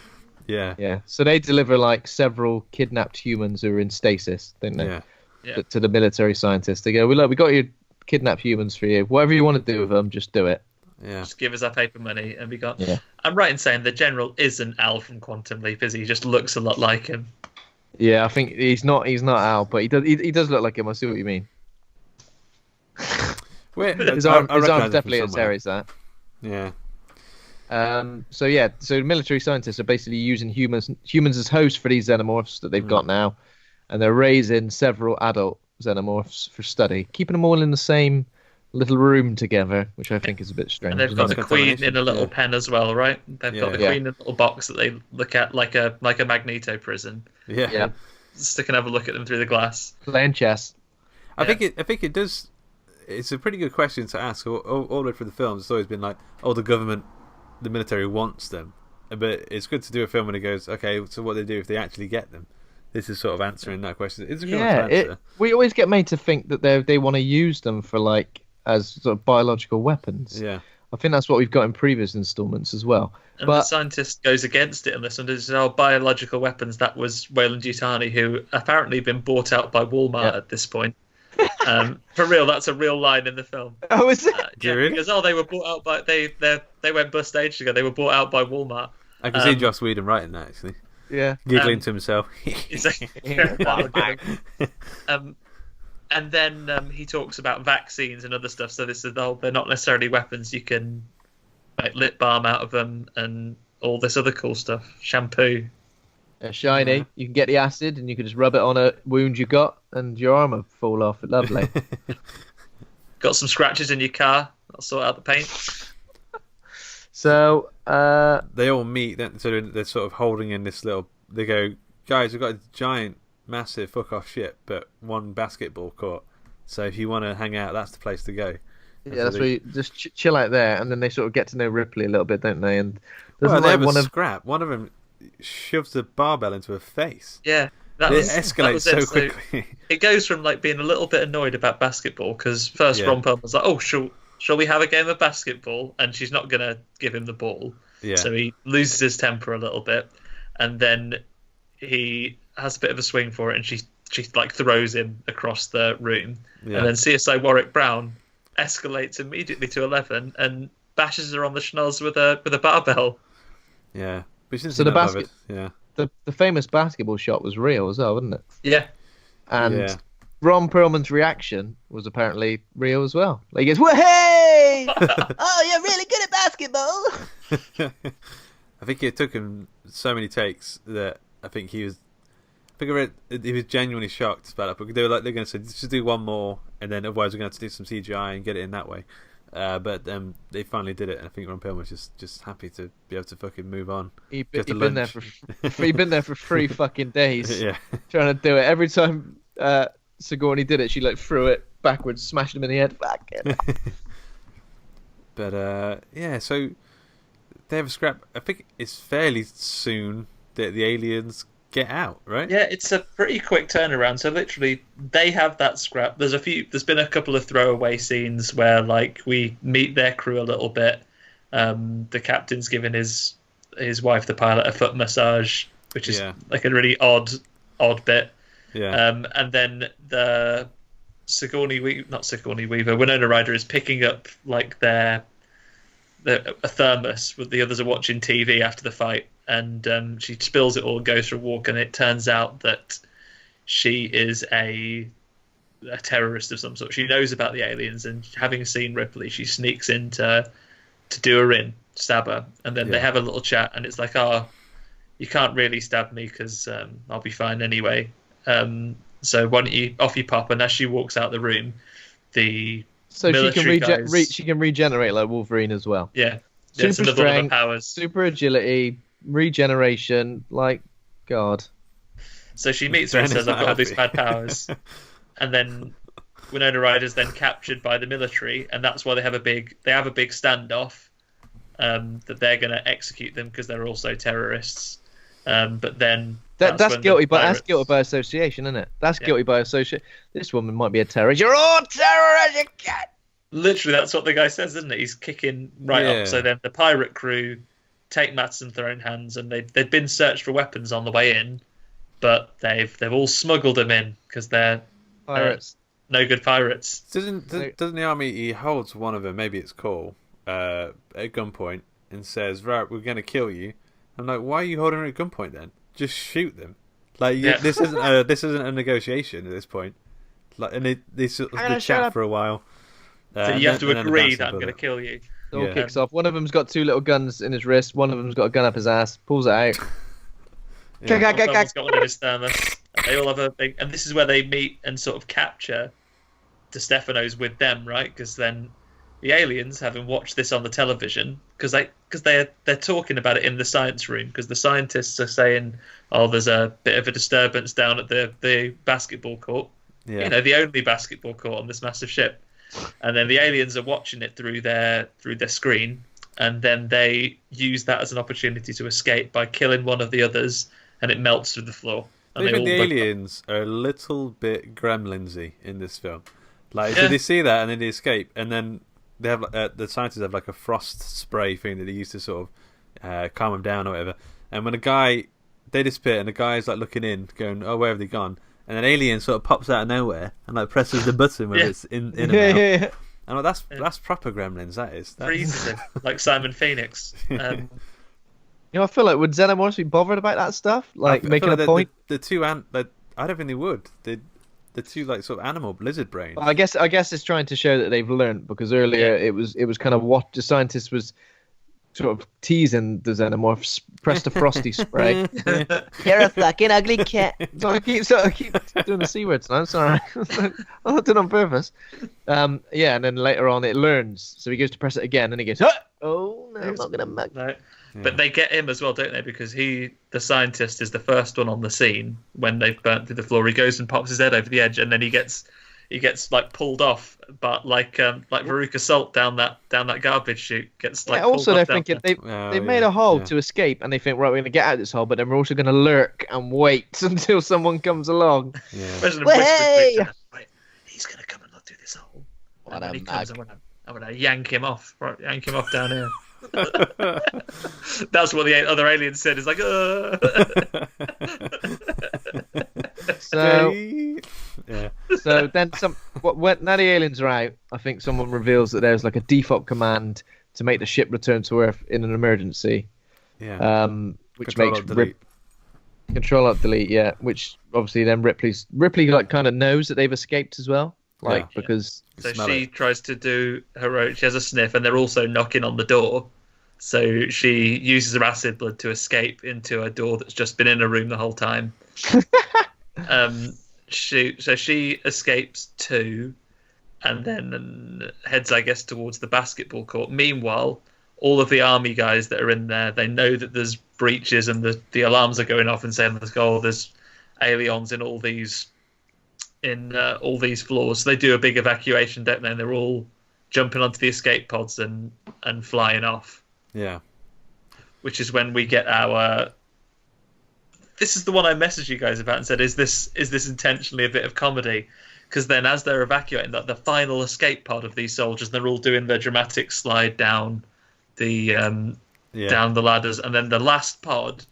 Yeah. So they deliver like several kidnapped humans who are in stasis, don't they? Yeah. To the military scientists, they go, "We got your kidnapped humans for you. Whatever you want to do with them, just do it. Yeah. Just give us our paper money, and we got." Yeah. I'm right in saying the general isn't Al from Quantum Leap, is he? He just looks a lot like him. Yeah, I think he's not Al, but he does look like him. I see what you mean. His arm's definitely as hairy as that. Yeah. So military scientists are basically using humans as hosts for these xenomorphs that they've got now, and they're raising several adult xenomorphs for study, keeping them all in the same little room together, which I think is a bit strange. And they've got the queen in a little pen as well, right? They've got the queen in a little box that they look at like a Magneto prison. Yeah. Stick and have a look at them through the glass. Playing chess. I think it does. It's a pretty good question to ask. All the way through the films, it's always been like, oh, the military wants them, but it's good to do a film when it goes, okay, so what they do if they actually get them. This is sort of answering that question. It's a good answer. We always get made to think that they want to use them for like as sort of biological weapons. Yeah, I think that's what we've got in previous installments as well. And the scientist goes against it in this one. There's biological weapons. That was Weyland-Yutani, who apparently been bought out by Walmart at this point. For real, that's a real line in the film. Oh, is it? Really? Because they were bought out by they went bust ages ago. They were bought out by Walmart. I can see Joss Whedon writing that actually. Yeah, giggling to himself. And then he talks about vaccines and other stuff. So this is they're not necessarily weapons. You can make lip balm out of them and all this other cool stuff. Shampoo. Shiny. Yeah. You can get the acid and you can just rub it on a wound you got and your arm will fall off. Lovely. Got some scratches in your car. I'll sort out the paint. So they all meet. So they're sort of holding in this little. They go, guys, we've got a giant, massive fuck off ship, but one basketball court. So if you want to hang out, that's the place to go. Yeah, that's where you just chill out there, and then they sort of get to know Ripley a little bit, don't they? And they have a scrap. One of them shoves the barbell into her face. Yeah. It escalates so quickly. It goes from like being a little bit annoyed about basketball because first Ron Perlman was like, "Oh, shall we have a game of basketball?" And she's not gonna give him the ball. Yeah. So he loses his temper a little bit, and then he has a bit of a swing for it, and she like throws him across the room, and then CSI Warwick Brown escalates immediately to 11 and bashes her on the schnoz with a barbell. Yeah. So the famous basketball shot was real as well, wasn't it? Yeah. And Ron Perlman's reaction was apparently real as well. Like he goes, "Hey! Oh, you're really good at basketball." I think it took him so many takes that I think he was genuinely shocked about it. But they're going to say, just do one more, and then otherwise we're going to have to do some CGI and get it in that way. But they finally did it, and I think Ron Perlman was just happy to be able to fucking move on. He'd been there for 3 fucking days, trying to do it. Every time Sigourney did it, she like threw it backwards, smashed him in the head. Fucking. But so they have a scrap. I think it's fairly soon that the aliens get out, right? Yeah, it's a pretty quick turnaround. So literally, they have that scrap. There's been a couple of throwaway scenes where like we meet their crew a little bit. The captain's giving his wife, the pilot, a foot massage, which is like a really odd bit. Yeah. And then the Winona Ryder is picking up like a thermos. The others are watching TV after the fight, and she spills it all, goes for a walk, and it turns out that she is a terrorist of some sort. She knows about the aliens, and having seen Ripley, she sneaks in to do her in, stab her, and then they have a little chat, and it's like, oh, you can't really stab me because I'll be fine anyway. So why don't you off you pop? And as she walks out the room, the military she can regenerate like Wolverine as well. Yeah, super strength, powers, super agility, regeneration, like God. So she meets her and says, "I've got all these bad powers," and then Winona Ryder's then captured by the military, and that's why they have a big standoff. That they're going to execute them because they're also terrorists. But then that's guilty, but that's guilty by association, isn't it? That's guilty by association. This woman might be a terrorist. You're all terrorists, you can't. Literally, that's what the guy says, isn't it? He's kicking right up. So then the pirate crew take matters into their own hands, and they've been searched for weapons on the way in, but they've all smuggled them in because they're pirates. No good pirates. Doesn't the army? He holds one of them. Maybe it's Cole at gunpoint and says, "Right, we're going to kill you." I'm like, why are you holding her at gunpoint then? Just shoot them. Like this isn't a negotiation at this point. Like, and they sort of chat for a while. So you have to agree that I'm going to kill you. It all kicks off. One of them's got two little guns in his wrist. One of them's got a gun up his ass. Pulls it out. One of them's got one in his thermos. They all have a big, and this is where they meet and sort of capture DeStefano's with them, right? Because then the aliens, having watched this on the television, because they're talking about it in the science room, because the scientists are saying, "Oh, there's a bit of a disturbance down at the basketball court." Yeah. You know, the only basketball court on this massive ship. And then the aliens are watching it through their screen, and then they use that as an opportunity to escape by killing one of the others, and it melts through the floor. And the aliens are a little bit gremlinsy in this film. Like, so they see that and then they escape, and then they have the scientists have like a frost spray thing that they use to sort of calm them down or whatever. And when they disappear, and the guy's like looking in, going, "Oh, where have they gone?" And an alien sort of pops out of nowhere and like presses the button when it's in and out. Yeah. And like, that's proper gremlins. That is. Freezes him like Simon Phoenix. You know, I feel like would Xenomorphs be bothered about that stuff, like making a point? The two I don't think they would. The two like sort of animal lizard brains. Well, I guess it's trying to show that they've learned, because earlier it was kind of what the scientist was sort of teasing the Xenomorphs. Press the frosty spray. You're a fucking ugly cat. So I keep doing the C words now. I'm sorry. I'm not doing it on purpose. And then later on it learns. So he goes to press it again, and he goes, "Oh no, I'm not gonna mug." No. But they get him as well, don't they? Because the scientist, is the first one on the scene when they've burnt through the floor. He goes and pops his head over the edge, and then he gets like pulled off, but like Veruca Salt down that garbage chute gets like. Also, they're thinking they made a hole to escape, and they think, right, we're going to get out of this hole, but then we're also going to lurk and wait until someone comes along. Yeah. Hey! Right, he's going to come and look through this hole. What and a when he comes, I'm going to yank him off down here. That's what the other alien said. It's like, So then now the aliens are out, I think someone reveals that there's like a default command to make the ship return to Earth in an emergency. Yeah. Which Control makes Alt Delete. Control Alt Delete. Yeah. Which obviously then Ripley like kind of knows that they've escaped as well. Because so she tries to do her own. She has a sniff, and they're also knocking on the door. So she uses her acid blood to escape into a door that's just been in a room the whole time. She escapes too, and then heads, I guess, towards the basketball court. Meanwhile, all of the army guys that are in there, they know that there's breaches, and the alarms are going off and saying, there's aliens in all these floors. So they do a big evacuation, don't they? And they're all jumping onto the escape pods and flying off. Yeah. Which is when we get our this is the one I messaged you guys about and said, is this intentionally a bit of comedy? Because then, as they're evacuating, the final escape pod of these soldiers, they're all doing their dramatic slide down the down the ladders, and then the last pod,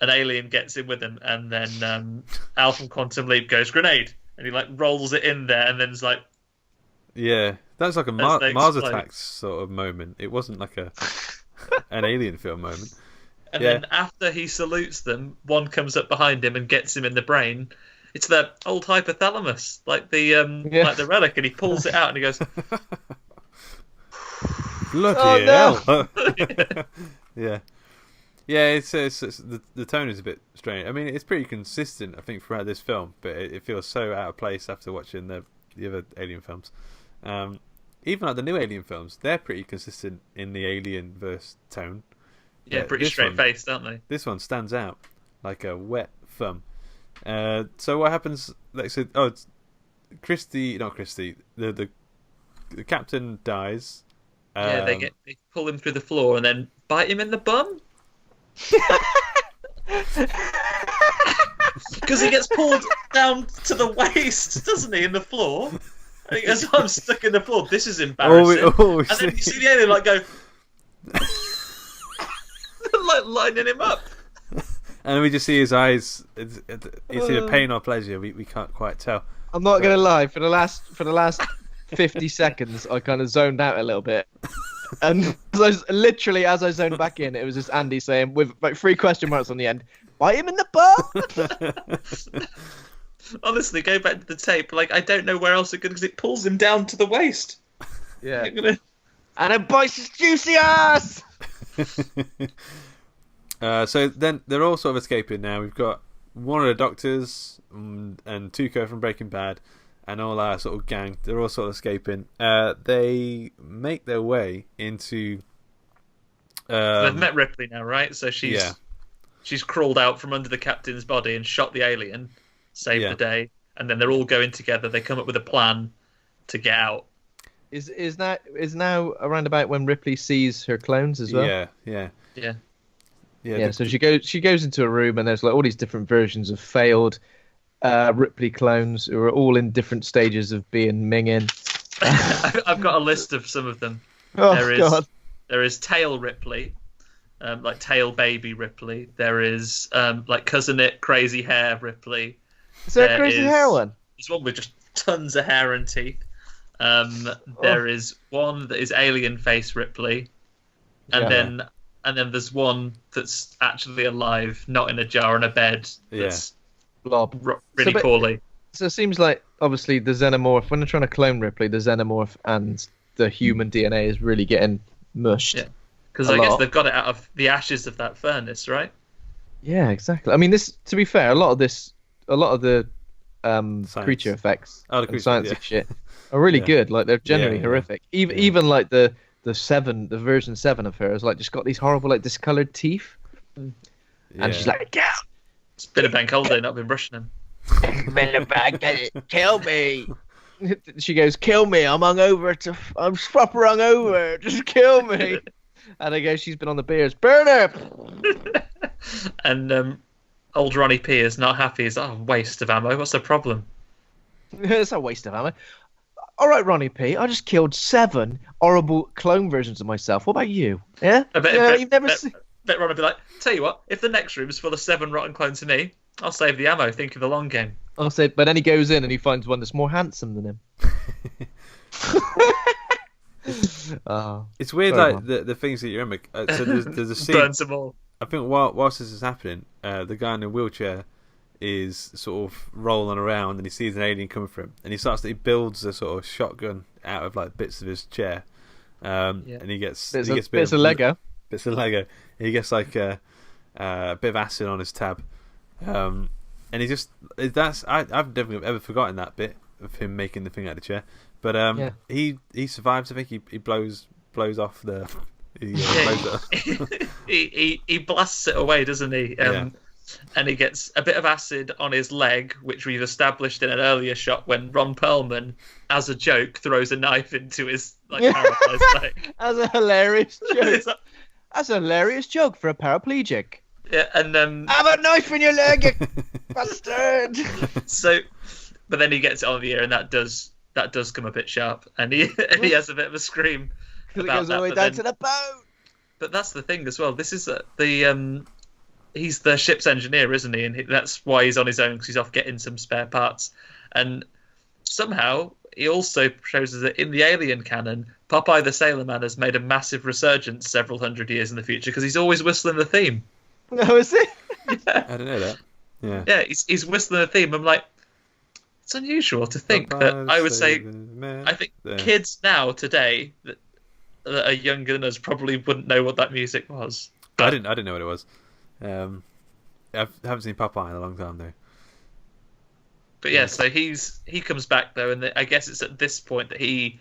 an alien gets in with them, and then Al from Quantum Leap goes grenade, and he like rolls it in there, and then it's like, yeah, that's like a Mars Attacks sort of moment. It wasn't like an alien film moment. And then after he salutes them, one comes up behind him and gets him in the brain. It's the old hypothalamus, like the relic, and he pulls it out and he goes, "Bloody hell!" Yeah. It's the tone is a bit strange. I mean, it's pretty consistent, I think, throughout this film, but it feels so out of place after watching the other Alien films. Even like the new Alien films, they're pretty consistent in the Alien verse tone. Yeah, pretty straight faced, aren't they? This one stands out like a wet thumb. So what happens? Like, so, it's not Christy. The captain dies. They pull him through the floor and then bite him in the bum. Because he gets pulled down to the waist, doesn't he, in the floor? And he goes, "I'm stuck in the floor. This is embarrassing." And then you see the alien like go, like lining him up. And we just see his eyes. Is it pain or pleasure? We can't quite tell. I'm not gonna lie. For the last 50 seconds, I kind of zoned out a little bit. And as I zoned back in, it was just Andy saying, with like 3 question marks on the end, "Bite him in the butt." Honestly, go back to the tape. Like, I don't know where else it could, because it pulls him down to the waist. Yeah. And it bites his juicy ass. So then they're all sort of escaping now. We've got one of the doctors and Tuco from Breaking Bad and all our sort of gang. They're all sort of escaping. They make their way into... they've met Ripley now, right? So she's crawled out from under the captain's body and shot the alien, saved the day, and then they're all going together. They come up with a plan to get out. Is now around about when Ripley sees her clones as well? Yeah. So she goes into a room and there's like all these different versions of failed Ripley clones who are all in different stages of being minging. I've got a list of some of them. God. There is Tail Ripley, like Tail Baby Ripley. There is like Cousin It Crazy Hair Ripley. Is there a crazy hair one? There's one with just tons of hair and teeth. There is one that is Alien Face Ripley, and then there's one that's actually alive, not in a jar on a bed. That's blob really poorly. So it seems like obviously the xenomorph, when they're trying to clone Ripley, the xenomorph and the human DNA is really getting mushed. Yeah, because I guess they've got it out of the ashes of that furnace, right? Yeah, exactly. I mean, this, to be fair, a lot of the creature effects and sciencey shit are really good. Like, they're generally horrific. Even like the version 7 of her has like just got these horrible like discolored teeth, and she's like, "Get out!" It's been a bank holiday, not been brushing them. Kill me. She goes, "Kill me. I'm hungover. I'm proper hungover. Just kill me." And I go, "She's been on the beers. Burn her." And old Ronnie P is not happy. He's like, "Oh, waste of ammo. What's the problem?" It's a waste of ammo. All right, Ronnie P. I just killed 7 horrible clone versions of myself. What about you? Yeah. You've never seen. Bet Ron would be like, "Tell you what, if the next room is full of 7 rotten clones to me, I'll save the ammo. Think of the long game." I'll say, but then he goes in and he finds one that's more handsome than him. It's weird, like the things that you remember. So there's a scene. Burns them all. I think whilst this is happening, the guy in the wheelchair is sort of rolling around and he sees an alien coming for him, and he builds a sort of shotgun out of like bits of his chair, and he gets bits of Lego. And he gets like a bit of acid on his tab, and I've never ever forgotten that bit of him making the thing out of the chair. But he survives. I think he blows off the. He blasts it away, doesn't he? And he gets a bit of acid on his leg, which we've established in an earlier shot when Ron Perlman, as a joke, throws a knife into his paralyzed leg. As a hilarious joke. That's a hilarious joke for a paraplegic. Yeah, and I have a knife in your leg, you bastard. So, but then he gets it on the ear, and that does come a bit sharp, and he has a bit of a scream Because it about goes all the way that. down to the boat. But that's the thing as well. This is he's the ship's engineer, isn't he? And that's why he's on his own, because he's off getting some spare parts. And somehow he also shows us that in the Alien canon, Popeye the Sailor Man has made a massive resurgence several hundred years in the future because he's always whistling the theme. No, is it? Yeah, I don't know that. Yeah. yeah, he's whistling the theme. I'm like, it's unusual to think Popeye that the I would say. Sailor Man. I think Yeah. kids now today that are younger than us probably wouldn't know what that music was. I didn't know what it was. I haven't seen Popeye in a long time though. But yeah, so he comes back though, and I guess it's at this point that they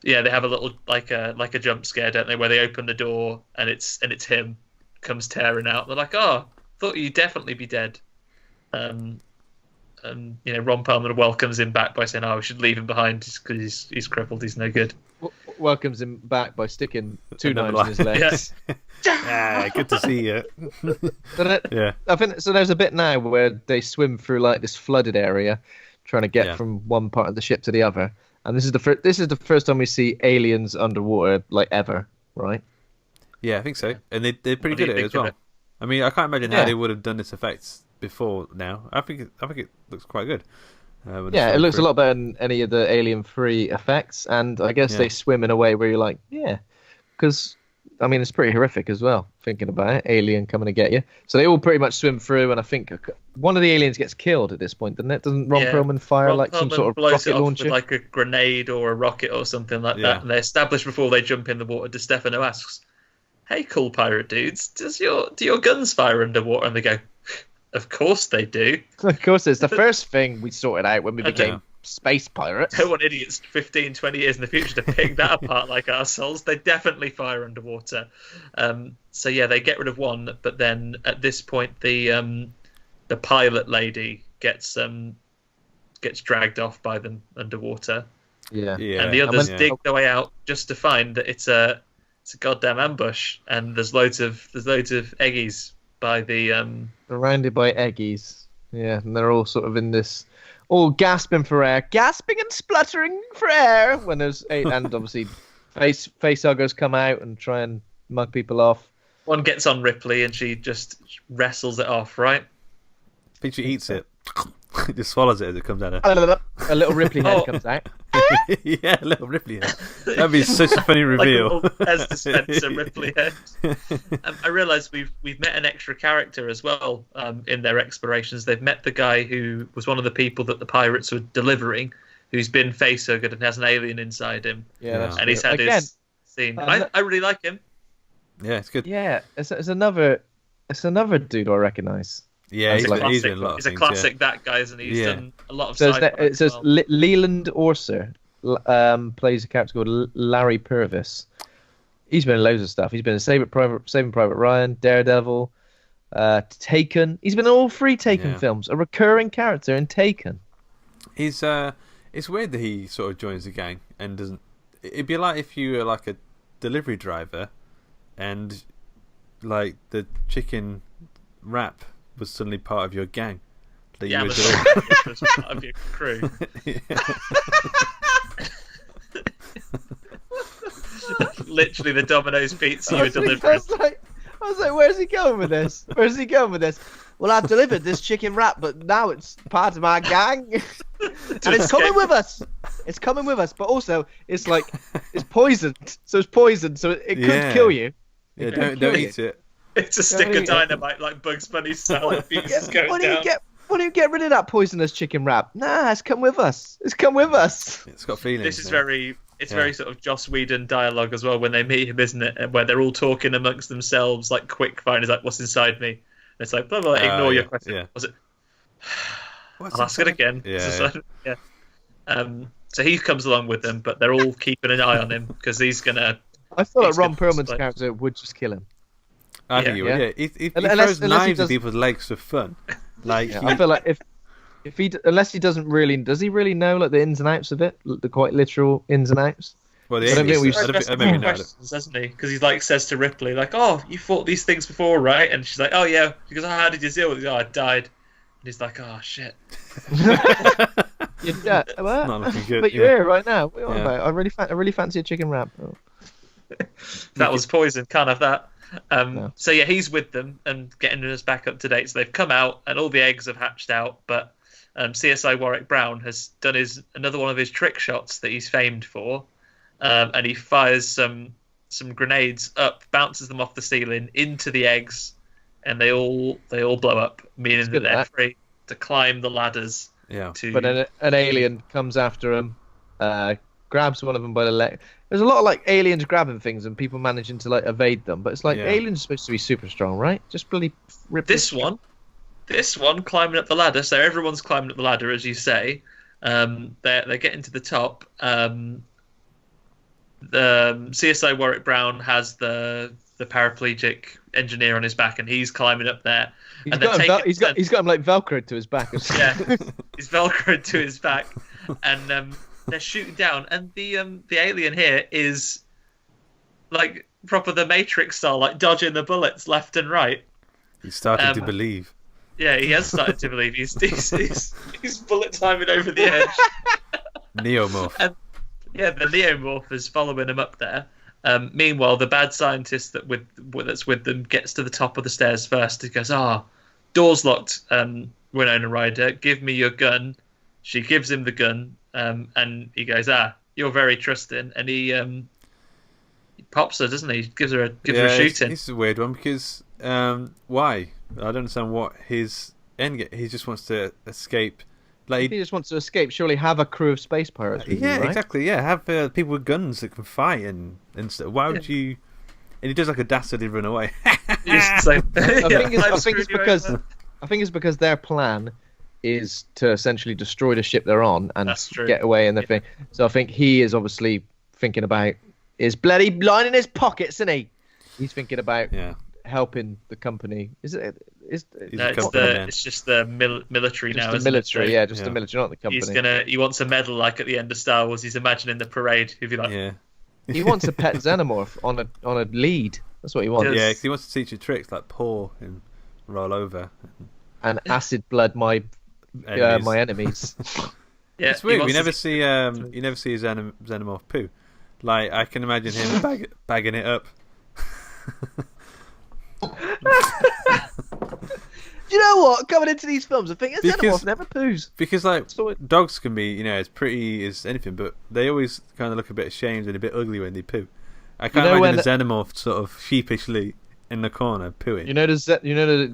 have a little like a jump scare, don't they, where they open the door and it's him comes tearing out. They're like, "Oh, thought you'd definitely be dead." And Ron Perlman welcomes him back by saying, "Oh, we should leave him behind because he's crippled. He's no good." Welcomes him back by sticking two Another knives in his legs. Yeah, good to see you. Yeah. I think so. There's a bit now where they swim through like this flooded area, trying to get from one part of the ship to the other. And this is the first time we see aliens underwater, like ever, right? Yeah, I think so. And they're pretty good at it as well. I mean, I can't imagine how they would have done this effects before now. I think it looks quite good. Yeah, it looks a lot better than any of the Alien 3 effects, and I guess they swim in a way where you're like, because I mean it's pretty horrific as well. Thinking about it, alien coming to get you. So they all pretty much swim through, and I think one of the aliens gets killed at this point, doesn't it? Doesn't Ron Perlman fire some sort of rocket launcher with like a grenade or a rocket or something like that? And they establish before they jump in the water. DeStefano asks, "Hey, cool pirate dudes, do your guns fire underwater?" And they go, "Of course they do." Of course, it's the first thing we sorted out when we became space pirates. Don't want idiots 15, 20 years in the future to pick that apart like ourselves. They definitely fire underwater. So yeah, they get rid of one, but then at this point, the pilot lady gets dragged off by them underwater. Yeah. And the others dig their way out just to find that it's a goddamn ambush, and there's loads of eggies by the surrounded by eggies. Yeah, and they're all sort of in this, all gasping for air, gasping and spluttering for air. When there's and obviously face huggers come out and try and mug people off. One gets on Ripley and she just wrestles it off, right? I think she eats it. Just swallows it as it comes out. A little Ripley head comes out. Yeah, a little Ripley head. That'd be such a funny reveal. Like a Pez dispenser Ripley head. I realise we've met an extra character as well in their explorations. They've met the guy who was one of the people that the pirates were delivering, who's been facehuggered and has an alien inside him. Yeah, and he's had his scene. I really like him. Yeah, it's good. Yeah, it's another dude I recognise. Yeah, he's a in a lot of He's things, a classic, that guy, isn't he? He's done a lot of It says Leland Orser plays a character called Larry Purvis. He's been in loads of stuff. He's been in Saving Private Ryan, Daredevil, Taken. He's been in all 3 Taken films. A recurring character in Taken. He's it's weird that he sort of joins the gang and doesn't. It'd be like if you were like a delivery driver, and like the chicken wrap was suddenly part of your gang. Yeah, was part of your crew. Literally the Domino's pizza you were delivering. I was like, where's he going with this? Well, I've delivered this chicken wrap, but now it's part of our gang. And it's coming with us. But also, it's like, it's poisoned. So it's poisoned, so it could kill you. Yeah, don't eat it. It's a stick of dynamite like Bugs Bunny style. Why don't you get rid of that poisonous chicken wrap? Nah, it's come with us. It's got feelings. This is very sort of Joss Whedon dialogue as well when they meet him, isn't it? Where they're all talking amongst themselves, like quick fire. He's like, "What's inside me?" And it's like, blah blah. Ignore your question. Yeah. Was it? I'll ask it again. Yeah. So he comes along with them, but they're all keeping an eye on him because he's gonna. I thought that Ron Perlman's character would just kill him. I think he would. Yeah, he throws knives at people's legs for fun. Like I feel like unless he doesn't really, does he really know like the ins and outs of it, the quite literal ins and outs? Well, I don't think we've- maybe not. questions, doesn't he? Because he like says to Ripley, like, "Oh, you fought these things before, right?" And she's like, "Oh yeah." She goes, "Oh, how did you deal with it?" "Oh, I died." And he's like, "Oh shit." Yeah, what? Not looking good. But you're here right now. What are you on Yeah. about? I really fancy a chicken wrap. Oh. That was poison. Can't have that. No. So yeah, he's with them and getting us back up to date. So they've come out and all the eggs have hatched out, but CSI Warwick Brown has done another one of his trick shots that he's famed for, and he fires some grenades up, bounces them off the ceiling into the eggs, and they all blow up, meaning that they're free to climb the ladders. Yeah. But then an alien comes after him, grabs one of them by the leg. There's a lot of like aliens grabbing things and people managing to like evade them, but it's like aliens are supposed to be super strong, right? Just bloody rip This one climbing up the ladder. So everyone's climbing up the ladder, as you say. They're getting to the top. The CSI Warwick Brown has the paraplegic engineer on his back, and he's climbing up there. He's got him like velcroed to his back. Yeah, he's velcroed to his back, and they're shooting down, and the alien here is like proper the Matrix style, like dodging the bullets left and right. He's starting to believe. Yeah, he has started to believe. He's bullet timing over the edge. Neomorph. And yeah, the Neomorph is following him up there. Meanwhile, the bad scientist that's with them gets to the top of the stairs first. He goes, door's locked, Winona Ryder, give me your gun. She gives him the gun, and he goes, you're very trusting. And he pops her, doesn't he? Gives her a shooting. This is a weird one because why? I don't understand what his end game. He just wants to escape. Like he just wants to escape. Surely have a crew of space pirates with you, right? Exactly. Yeah, have people with guns that can fight and stuff. Why would you? And he does like a dastardly run away. I think it's because their plan is to essentially destroy the ship they're on and get away in the thing. So I think he is obviously thinking about his bloody line in his pockets, isn't he? He's thinking about helping the company. It's just the military now. Just the military, the military, not the company. He wants a medal like at the end of Star Wars. He's imagining the parade. He'd be like, he wants a pet xenomorph on a lead. That's what he wants. Yeah, because he wants to teach you tricks like paw and roll over and acid blood my enemies. Yeah, it's weird. You never see his xenomorph poo. Like I can imagine him bagging it up. You know what? Coming into these films, I think a xenomorph never poos. Because like dogs can be, as pretty as anything, but they always kind of look a bit ashamed and a bit ugly when they poo. I can't imagine a xenomorph sort of sheepishly in the corner pooing.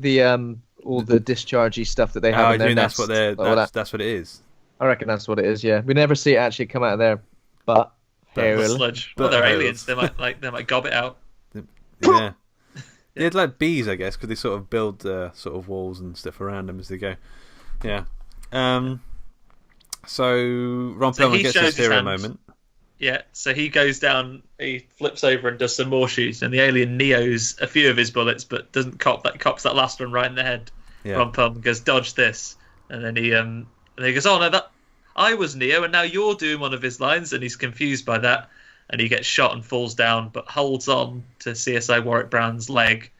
The all the dischargey stuff that they have in their nest. That's what it is. I reckon that's what it is. Yeah, we never see it actually come out of their butt. Sludge. Well, they're aliens. They might gob it out. Yeah. Yeah, it's like bees, I guess, because they sort of build sort of walls and stuff around them as they go. Yeah. So Ron Perlman gets his hero moment. Yeah, so he goes down, he flips over and does some more shoots, and the alien Neo's a few of his bullets, but doesn't cops that last one right in the head. Yeah. Ron Perlman goes, dodge this, and then he goes, oh no, I was Neo, and now you're doing one of his lines, and he's confused by that, and he gets shot and falls down, but holds on to CSI Warwick Brown's leg,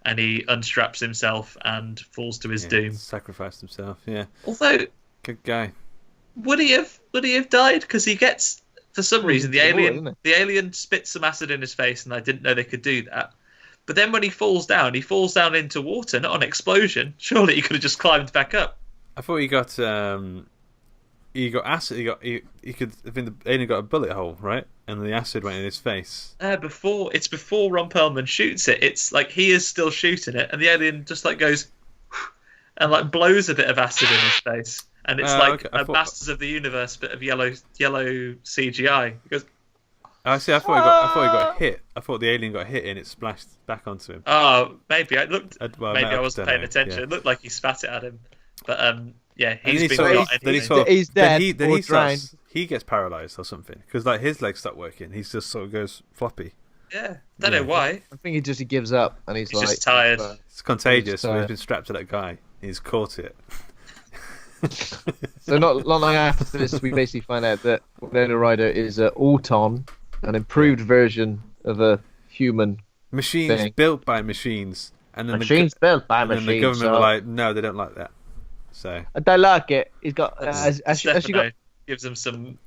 and he unstraps himself and falls to his doom. Sacrificed himself, yeah. Although, good guy. Would he have died? Because he gets, for some reason, the alien spits some acid in his face, and I didn't know they could do that. But then when he falls down into water, not an explosion. Surely he could have just climbed back up. I thought he got acid. He could. I think the alien got a bullet hole, right? And the acid went in his face. Before Ron Perlman shoots it, it's like he is still shooting it, and the alien just like goes and like blows a bit of acid in his face, and it's Masters of the Universe bit of yellow CGI. He goes. I see. I thought he got hit. I thought the alien got hit and it splashed back onto him. Oh, maybe I wasn't paying attention. Yeah. It looked like he spat it at him, but he's dead. He gets paralyzed or something because like his legs stop working. He just sort of goes floppy. Yeah, don't know why. I think he gives up and he's like just tired. It's contagious. So he's been strapped to that guy. He's caught it. So not long after this, we basically find out that Winona Ryder is Auton, an improved version of a human Machines thing. built by machines, and then Machines built by and then machines. the government so were like, no, they don't like that. So they like it. He's got. Has she got? Stefano gives them some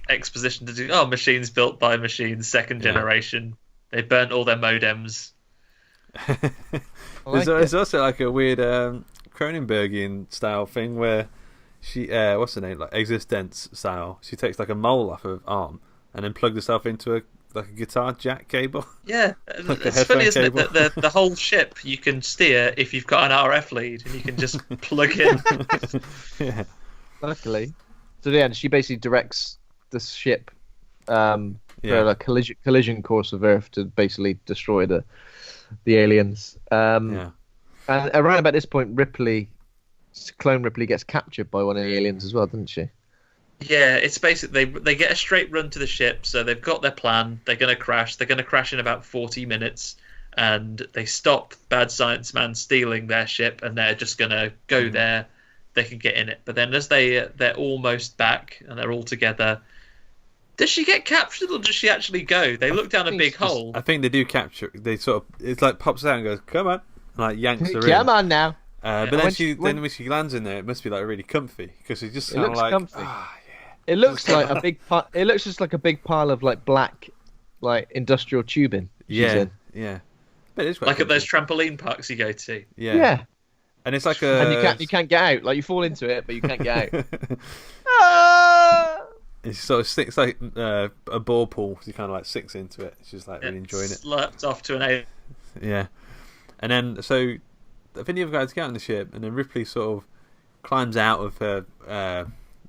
exposition to do. Oh, machines built by machines, second generation. They burnt all their modems. There's also like a weird Cronenbergian style thing where she, what's her name, like Existence style. She takes like a mole off her arm and then plugs herself into a guitar jack cable. Yeah, Like it's funny, isn't it, that the whole ship you can steer if you've got an RF lead and you can just plug in. Yeah. Luckily, so yeah, she basically directs the ship for a collision course of Earth to basically destroy the aliens. And around about this point, Clone Ripley gets captured by one of the aliens as well, doesn't she? Yeah, it's basically they get a straight run to the ship, so they've got their plan. They're going to crash. They're going to crash in about 40 minutes, and they stop Bad Science Man stealing their ship, and they're just going to go there. They can get in it, but then as they're almost back and they're all together, does she get captured or does she actually go? They look down a big hole. I think they do capture. They sort of, it's like pops out and goes, "Come on," and like yanks her in. Come on now. But then when she lands in there, it must be like really comfy because it just sounds like comfy. It looks like a big. It looks just like a big pile of like black, like industrial tubing. Yeah. Like But it's quite at those trampoline parks you go to. Yeah. And it's like and you can't get out. Like you fall into it, but you can't get out. It sort of sticks like a ball pool. So you kind of like sinks into it. It's just like really enjoying it. Slurped off to an alien. Yeah. And then so I think the other guys get on the ship, and then Ripley sort of climbs out of her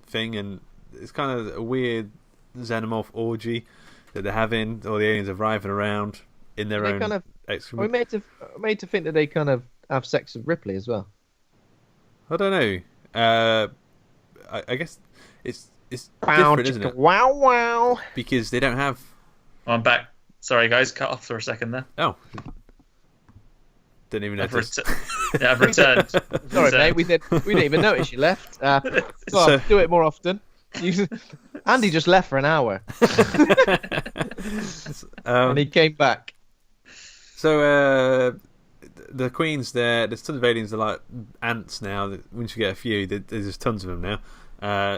thing, and it's kind of a weird xenomorph orgy that they're having. All the aliens are writhing around in their own kind of, excrement. We're made to think that they kind of have sex with Ripley as well. I don't know. I guess it's different, isn't it? Wow. Because they don't have. Oh, I'm back. Sorry, guys, cut off for a second there. Oh. Didn't even notice. I've returned. Sorry, mate. We didn't even notice you left. Do it more often. Andy just left for an hour, and he came back. So the Queen's there. There's tons of aliens. They're like ants now. Once you get a few, there's just tons of them now.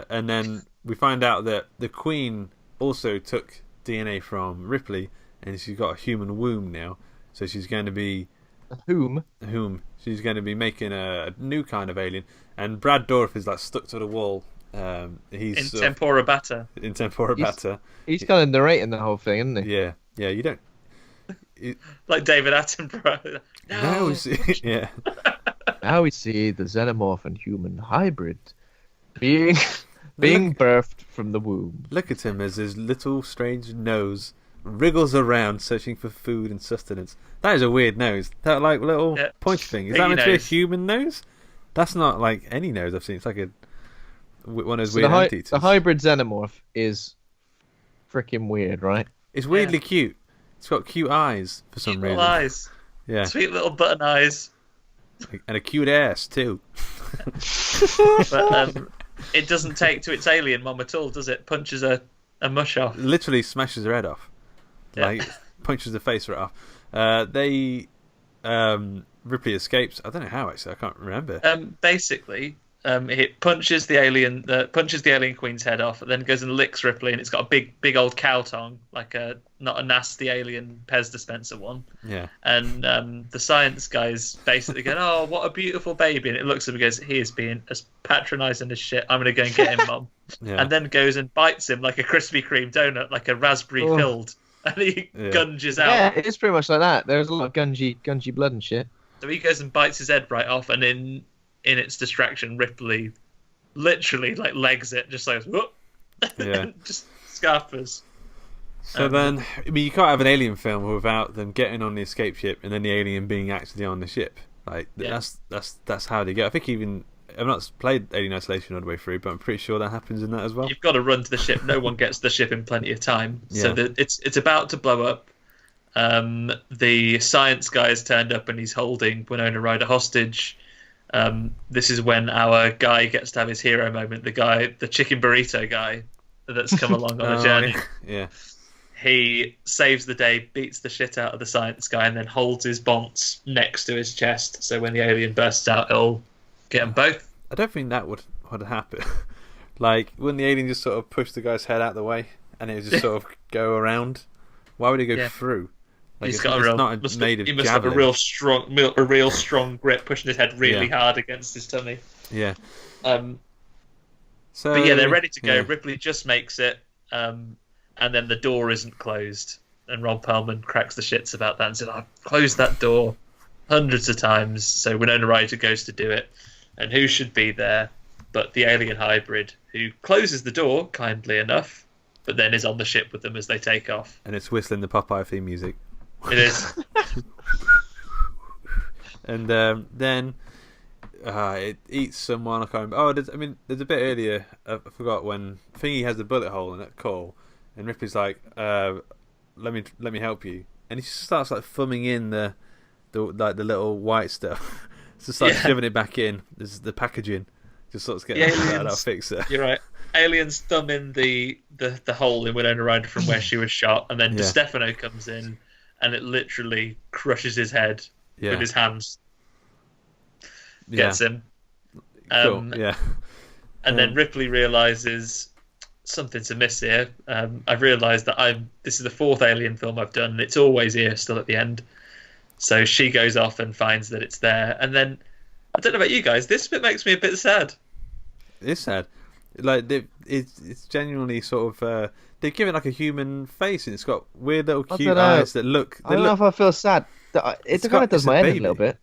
And then we find out that the Queen also took DNA from Ripley, and she's got a human womb now. So she's going to be. Whom? She's going to be making a new kind of alien, and Brad Dourif is like stuck to the wall. He's in tempora bata. In tempora bata. He's kind of narrating the whole thing, isn't he? Yeah. You don't. Like David Attenborough. No. Yeah. Now we see the xenomorph and human hybrid being birthed from the womb. Look at him as his little strange nose wriggles around searching for food and sustenance. That is a weird nose. That like little pointy thing. Is that meant to be a human nose? That's not like any nose I've seen. It's like one of those weird anteaters. The hybrid xenomorph is freaking weird, right? It's weirdly cute. It's got cute eyes for some reason. Little eyes. Yeah. Sweet little button eyes. And a cute ass too. But it doesn't take to its alien mom at all, does it? Punches a mush off. Literally smashes her head off. Like punches the face right off. Ripley escapes. I don't know how actually. I can't remember. Basically, it punches the alien queen's head off, and then goes and licks Ripley, and it's got a big old cow tongue, like not a nasty alien Pez dispenser one. Yeah. And the science guys basically go, "Oh, what a beautiful baby!" And it looks at him and goes, "He is being as patronising as shit. I'm going to go and get him, Mum." Yeah. And then goes and bites him like a Krispy Kreme donut, like a raspberry filled. And he gunges out. Yeah, it's pretty much like that. There's a lot of gungy blood and shit. So he goes and bites his head right off, and in its distraction, Ripley literally like legs it, just like whoop, just scarfers. So then, I mean, you can't have an alien film without them getting on the escape ship and then the alien being actually on the ship. Like that's how they go. I think even I've not played Alien Isolation all the way through, but I'm pretty sure that happens in that as well. You've got to run to the ship. No one gets to the ship in plenty of time. So it's about to blow up. The science guy's turned up and he's holding Winona Ryder hostage. This is when our guy gets to have his hero moment. The chicken burrito guy that's come along on a journey. Yeah. he saves the day, beats the shit out of the science guy, and then holds his bonce next to his chest, so when the alien bursts out, it'll get them both. I don't think that would happen. Like, wouldn't the alien just sort of push the guy's head out of the way, and it would just sort of go around? Why would he go through? Like, he must have a real strong grip, pushing his head really hard against his tummy. Yeah. But yeah, they're ready to go. Ripley just makes it, and then the door isn't closed. And Ron Perlman cracks the shits about that and said, "I've closed that door hundreds of times." So Winona Ryder goes to do it, and who should be there but the alien hybrid, who closes the door kindly enough, but then is on the ship with them as they take off. And it's whistling the Popeye theme music. It is. And then it eats someone. I can't remember. There's a bit earlier. I forgot when Thingy has the bullet hole in that Cole, and Ripley's like, "Let me help you," and he just starts like thumbing in the little white stuff. It's just like shoving it back in. This is the packaging. Just sort of getting that'll fix it. You're right. Aliens thumb in the hole in Winona Ryder from where she was shot, and then Stefano comes in, and it literally crushes his head with his hands. Gets him. Cool. And then Ripley realizes something's amiss here. I've realized that this is the fourth Alien film I've done, and it's always here, still at the end. So she goes off and finds that it's there, and then I don't know about you guys, this bit makes me a bit sad. It's sad. Like it's genuinely sort of they've given it like a human face, and it's got weird little cute eyes that look. I don't know if I feel sad. It kind of does my head in a little bit.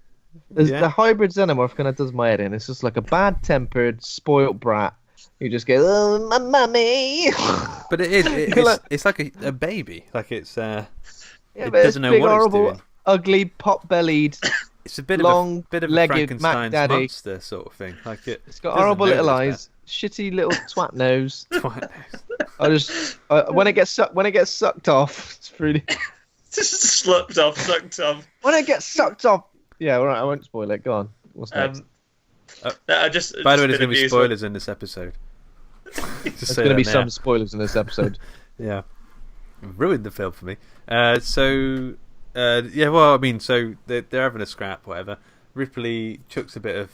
The hybrid xenomorph kind of does my head in. It's just like a bad-tempered, spoilt brat who just goes, "Oh, my mummy." But it is. It's like a baby. Like it's. It doesn't know what it's doing. Ugly, pot-bellied. It's a bit long, of a legged Frankenstein's Mac Daddy. Monster sort of thing. Like it's got horrible little eyes, shitty little twat nose. When it gets sucked off, it's really just sucked off. When it gets sucked off, yeah, all right. I won't spoil it. Go on. What's next? By the way, there's going to be spoilers in this episode. There's going to be some spoilers in this episode. Yeah, ruined the film for me. So they're having a scrap, whatever. Ripley chucks a bit of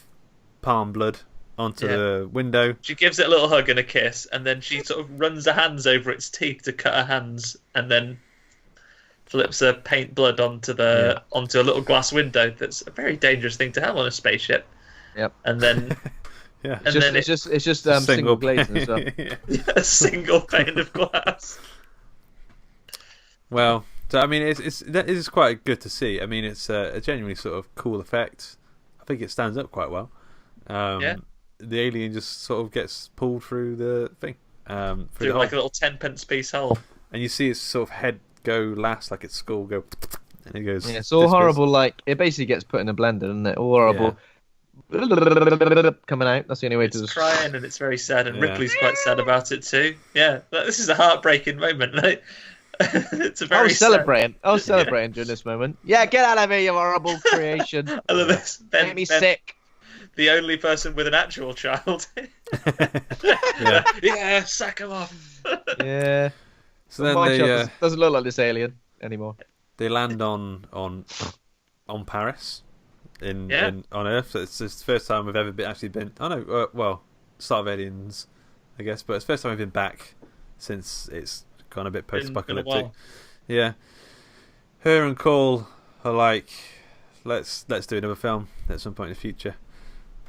palm blood onto the window. She gives it a little hug and a kiss, and then she sort of runs her hands over its teeth to cut her hands, and then flips her paint blood onto a little glass window. That's a very dangerous thing to have on a spaceship. Yep. And then it's just single glazing as well. A single pane of glass. Well. So I mean, that is quite good to see. I mean, it's a genuinely sort of cool effect. I think it stands up quite well. The alien just sort of gets pulled through the thing, through like a little 10-pence piece hole, and you see its sort of head go last, like its skull go, and it goes. Yeah, it's all horrible. Like it basically gets put in a blender, doesn't it? All horrible. Coming out. That's the only way to. It's crying, and it's very sad, and Ripley's quite sad about it too. Yeah, this is a heartbreaking moment. Like, it's a very. I was celebrating during this moment. Yeah, get out of here, you horrible creation. I love this. Make me sick. The only person with an actual child. Yeah, sack him off. Yeah. So then they doesn't look like this alien anymore. They land on Paris on Earth. So it's the first time we've ever been. Oh no, start of Aliens, I guess, but it's the first time we've been back since it's gone a bit post-apocalyptic. Yeah, her and Cole are like, let's do another film at some point in the future,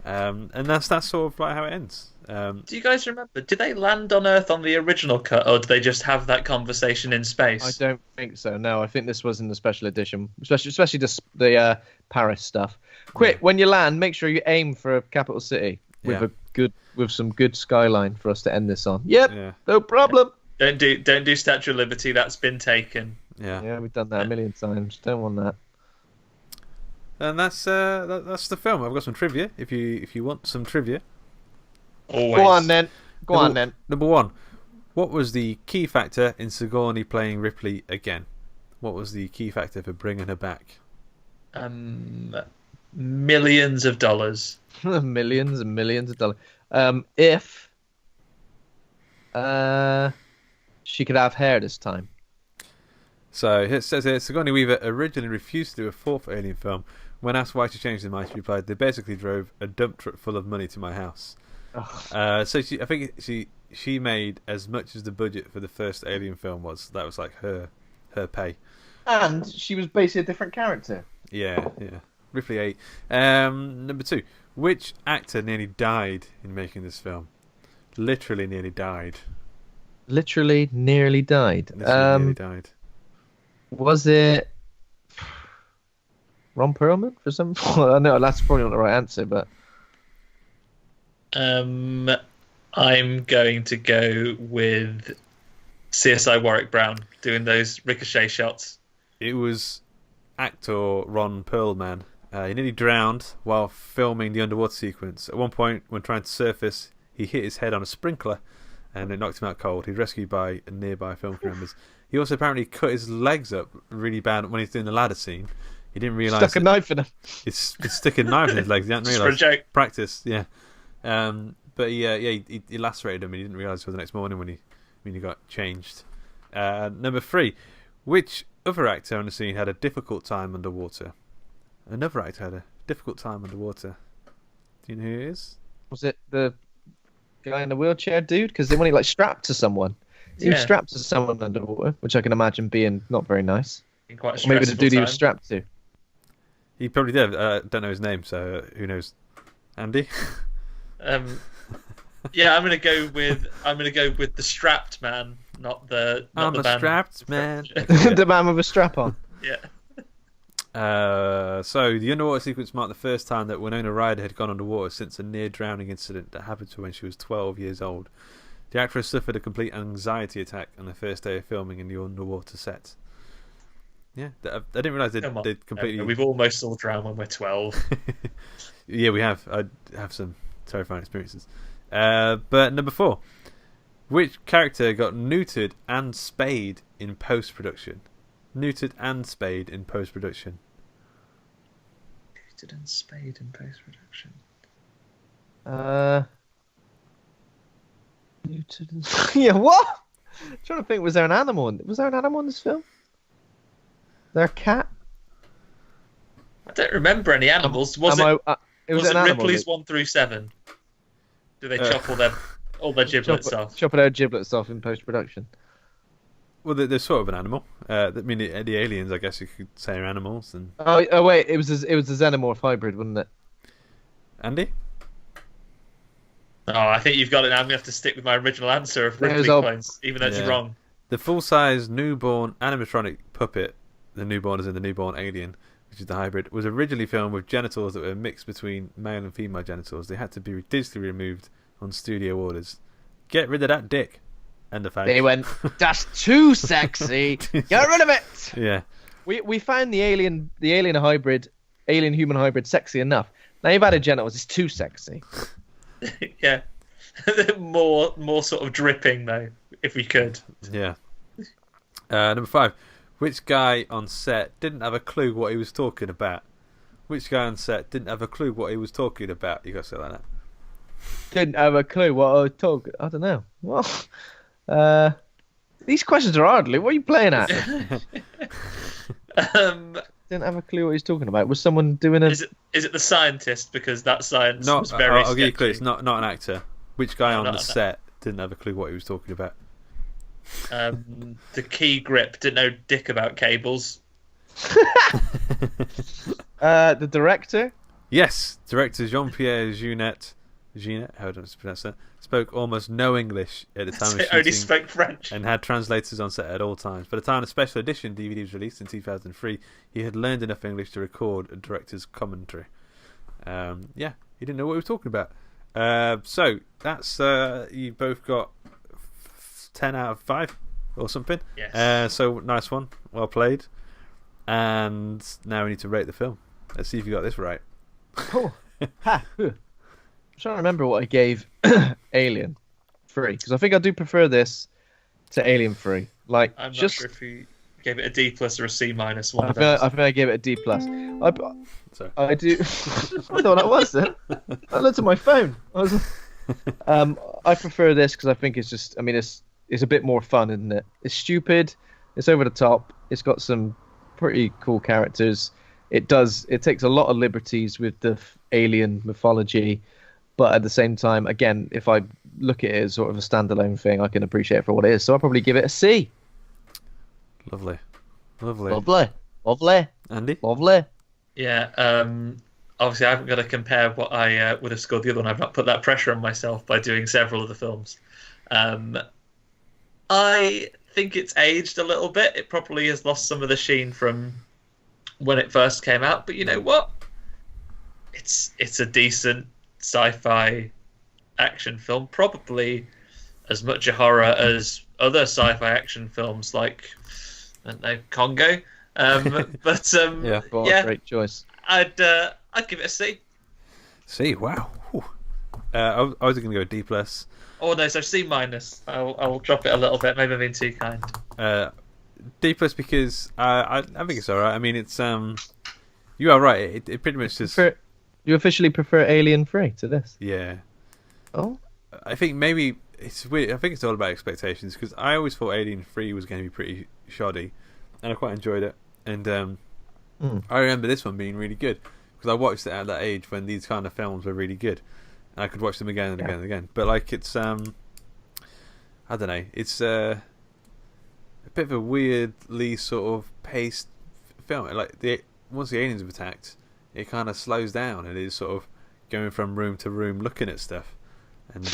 and that's sort of like how it ends. Do you guys remember? Did they land on Earth on the original cut, or did they just have that conversation in space? I don't think so. No, I think this was in the special edition, especially the Paris stuff. Quick, when you land, make sure you aim for a capital city with some good skyline for us to end this on. Yep, no problem. Don't do Statue of Liberty. That's been taken. Yeah, we've done that a million times. Don't want that. And that's the film. I've got some trivia. If you want some trivia. Always. Go on then. Number one. What was the key factor in Sigourney playing Ripley again? What was the key factor for bringing her back? Millions of dollars. Millions and millions of dollars. If she could have hair this time. So it says here, Sigourney Weaver originally refused to do a fourth Alien film. When asked why she changed her mind, she replied, "They basically drove a dump truck full of money to my house." So I think she made as much as the budget for the first Alien film was. That was like her pay. And she was basically a different character. Yeah. Ripley 8. Number 2. Which actor nearly died in making this film? Literally nearly died. Literally nearly died. Nearly died. Was it Ron Perlman for some? Well, I know that's probably not the right answer, but I'm going to go with CSI Warwick Brown doing those ricochet shots. It was actor Ron Perlman. He nearly drowned while filming the underwater sequence. At one point, when trying to surface, he hit his head on a sprinkler and it knocked him out cold. He was rescued by nearby film crew members. He also apparently cut his legs up really bad when he's doing the ladder scene. He didn't realise. Stuck a knife in him. It's stuck a knife in his legs. He hadn't realised. For a joke. Practice, yeah. But he lacerated him and he didn't realise until the next morning when he got changed. Number 3. Which other actor on the scene had a difficult time underwater? Another actor had a difficult time underwater. Do you know who it is? Was it the guy in the wheelchair dude? Because when he like strapped to someone, he was strapped to someone underwater, which I can imagine being not very nice. Quite a maybe the dude he was strapped to. He probably did. Don't know his name, so who knows? Andy. Yeah, I'm gonna go with the strapped man, not the. I'm the a man. strapped man. The man with a strap on. Yeah. So the underwater sequence marked the first time that Winona Ryder had gone underwater since a near drowning incident that happened to her when she was 12 years old. The actress suffered a complete anxiety attack on the first day of filming in the underwater set. Yeah, I didn't realise they'd completely. No, we've almost all drowned when we're 12. Yeah, we have. I have some terrifying experiences. But number 4, which character got neutered and spayed in post-production? Neutered and spayed in post-production. Neutered and spayed in post-production. Neutered and... Yeah, what? I'm trying to think. Was there an animal in this film? Was there a cat? I don't remember any animals. Was it Ripley's 1 through 7? Do they chop all their giblets off? Chop their giblets off in post-production. Well, they're sort of an animal. I mean, the aliens, I guess you could say, are animals. And oh wait, it was a xenomorph hybrid, wasn't it? Andy? Oh, I think you've got it now. I'm going to have to stick with my original answer of Ripley clones, even though it's wrong. The full-size newborn animatronic puppet, the newborn is in the newborn alien, which is the hybrid, was originally filmed with genitals that were mixed between male and female genitals. They had to be digitally removed on studio orders. Get rid of that dick. End of fact. They went, that's too sexy. Get rid of it. Yeah. We found the alien human hybrid sexy enough. Now you've added genitals. It's too sexy. Yeah. more sort of dripping though, if we could. Yeah. Number 5. Which guy on set didn't have a clue what he was talking about? Which guy on set didn't have a clue what he was talking about? You got to say it like that. Didn't have a clue what I was talking. I don't know. Well, these questions are hard, Luke. What are you playing at? Didn't have a clue what he's talking about. Was someone doing a? Is it the scientist? Because that science was very. I'll give you a clue. It's not an actor. Which guy on the set didn't have a clue what he was talking about? The key grip didn't know dick about cables. The director? Yes, director Jean-Pierre Jeunet, how do I pronounce that? Spoke almost no English at the time of shooting. Only spoke French. And had translators on set at all times. By the time the special edition DVD was released in 2003, he had learned enough English to record a director's commentary. Yeah, he didn't know what he was talking about. So that's you both got 10 out of 5 or something. Yes. So nice one, well played. And now we need to rate the film. Let's see if you got this right. Oh, I'm trying to remember what I gave Alien 3 because I think I do prefer this to Alien 3. Like, I'm not sure if you gave it a D+ or a C-. One I think I gave it a D+. Sorry. I do. I thought that was it. I looked at my phone. I prefer this because I think it's just. I mean, it's a bit more fun, isn't it? It's stupid. It's over the top. It's got some pretty cool characters. It takes a lot of liberties with the alien mythology, but at the same time, again, if I look at it as sort of a standalone thing, I can appreciate it for what it is. So I'll probably give it a C. Lovely. Andy? Lovely. Yeah. Obviously, I haven't got to compare what I would have scored the other one. I've not put that pressure on myself by doing several of the films. I think it's aged a little bit. It probably has lost some of the sheen from when it first came out. But you know what? It's a decent sci-fi action film. Probably as much a horror as other sci-fi action films like, I don't know, Congo. Great choice. I'd give it a C. C, wow. I was going to go D+. Oh no, so C-. I'll drop it a little bit. Maybe I'm being too kind. D+ because I think it's alright. I mean, it's you are right. It pretty much just. You officially prefer Alien 3 to this? Yeah. Oh. I think maybe it's weird. I think it's all about expectations because I always thought Alien 3 was going to be pretty shoddy, and I quite enjoyed it. And I remember this one being really good because I watched it at that age when these kind of films were really good, and I could watch them again and again and again. But like it's I don't know, it's a bit of a weirdly sort of paced film. Like once the aliens have attacked, it kind of slows down and is sort of going from room to room looking at stuff. And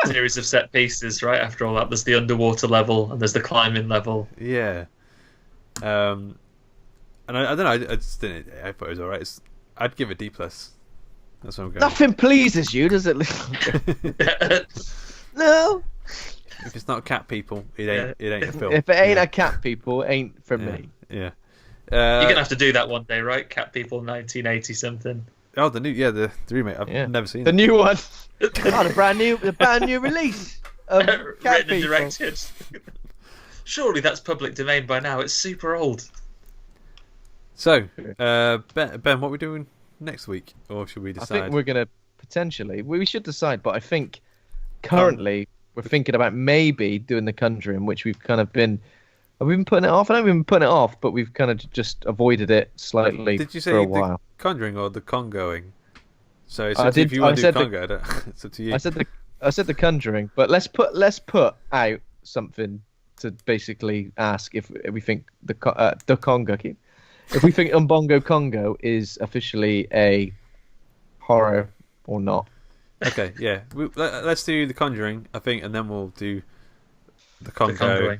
series of set pieces, right? After all that, there's the underwater level and there's the climbing level. Yeah. And I don't know. I just didn't. I thought it was alright. I'd give it D+. That's what I'm going. Nothing pleases you, does it? No. If it's not cat people, it ain't a film. If it ain't a cat people, it ain't for me. Yeah. You're gonna have to do that one day, right? Cat People 1980 something. Oh, the remake. I've never seen the it. new one. The brand new release of Cat Written and People. directed. Surely that's public domain by now. It's super old. So, Ben, what are we doing next week, or should we decide? I think we're gonna potentially. We should decide, but I think currently we're thinking about maybe doing The Conjuring, which we've kind of been. Have we been putting it off? I know we've been putting it off, but we've kind of just avoided it slightly. Did you say for a while? The Conjuring or The Congoing? So if you want to do Congo, it's up to you. I said the Conjuring, but let's put out something to basically ask if we think the Congo. If we think Umbongo Congo is officially a horror or not. Okay, yeah. Let's do The Conjuring, I think, and then we'll do The Congoing.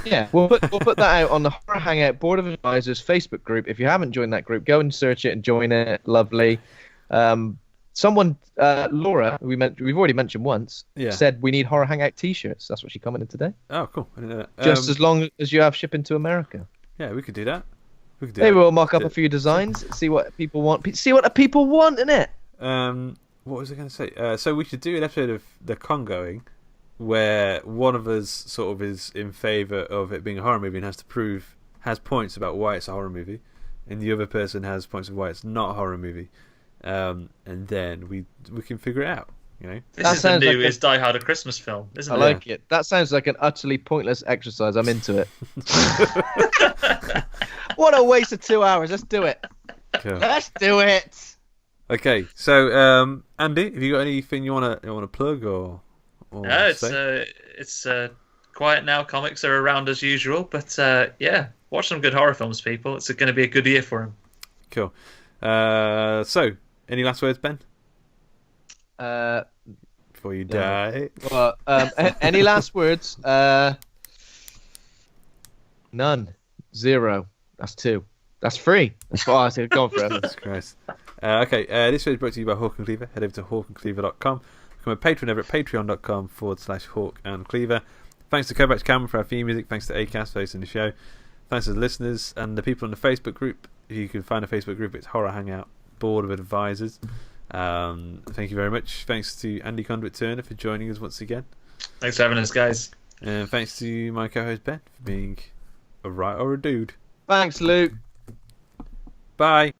Yeah, we'll put that out on the Horror Hangout Board of Advisors Facebook group. If you haven't joined that group, go and search it and join it. Lovely. Someone, Laura, who we've already mentioned once, said we need Horror Hangout T-shirts. That's what she commented today. Oh, cool. I didn't know that. Just as long as you have shipping to America. Yeah, we could do that. Maybe we'll mock up a few designs, see what people want. See what the people want, innit? What was I going to say? So we should do an episode of The Congoing, where one of us sort of is in favour of it being a horror movie and has points about why it's a horror movie, and the other person has points of why it's not a horror movie, and then we can figure it out. You know, this is the new Die Hard a Christmas film, isn't it? I like it. That sounds like an utterly pointless exercise. I'm into it. What a waste of 2 hours. Let's do it. Cool. Let's do it. Okay, so Andy, have you got anything you wanna plug or no, it's quiet now. Comics are around as usual, but watch some good horror films, people. It's going to be a good year for them. Cool. So, any last words, Ben? Before you die. Well, any last words? None. 0. That's 2. That's 3. That's what I was going for. Jesus Christ. Okay, this show is brought to you by Hawk and Cleaver. Head over to hawkandcleaver.com. Become a patron over at patreon.com/Hawk and Cleaver. Thanks to Kovacs Cameron for our theme music. Thanks to Acast for hosting the show. Thanks to the listeners and the people in the Facebook group. If you can find a Facebook group, it's Horror Hangout Board of Advisors. Thank you very much. Thanks to Andy Conduit Turner for joining us once again. Thanks for having us, guys. And thanks to my co-host Ben for being a right or a dude. Thanks, Luke. Bye.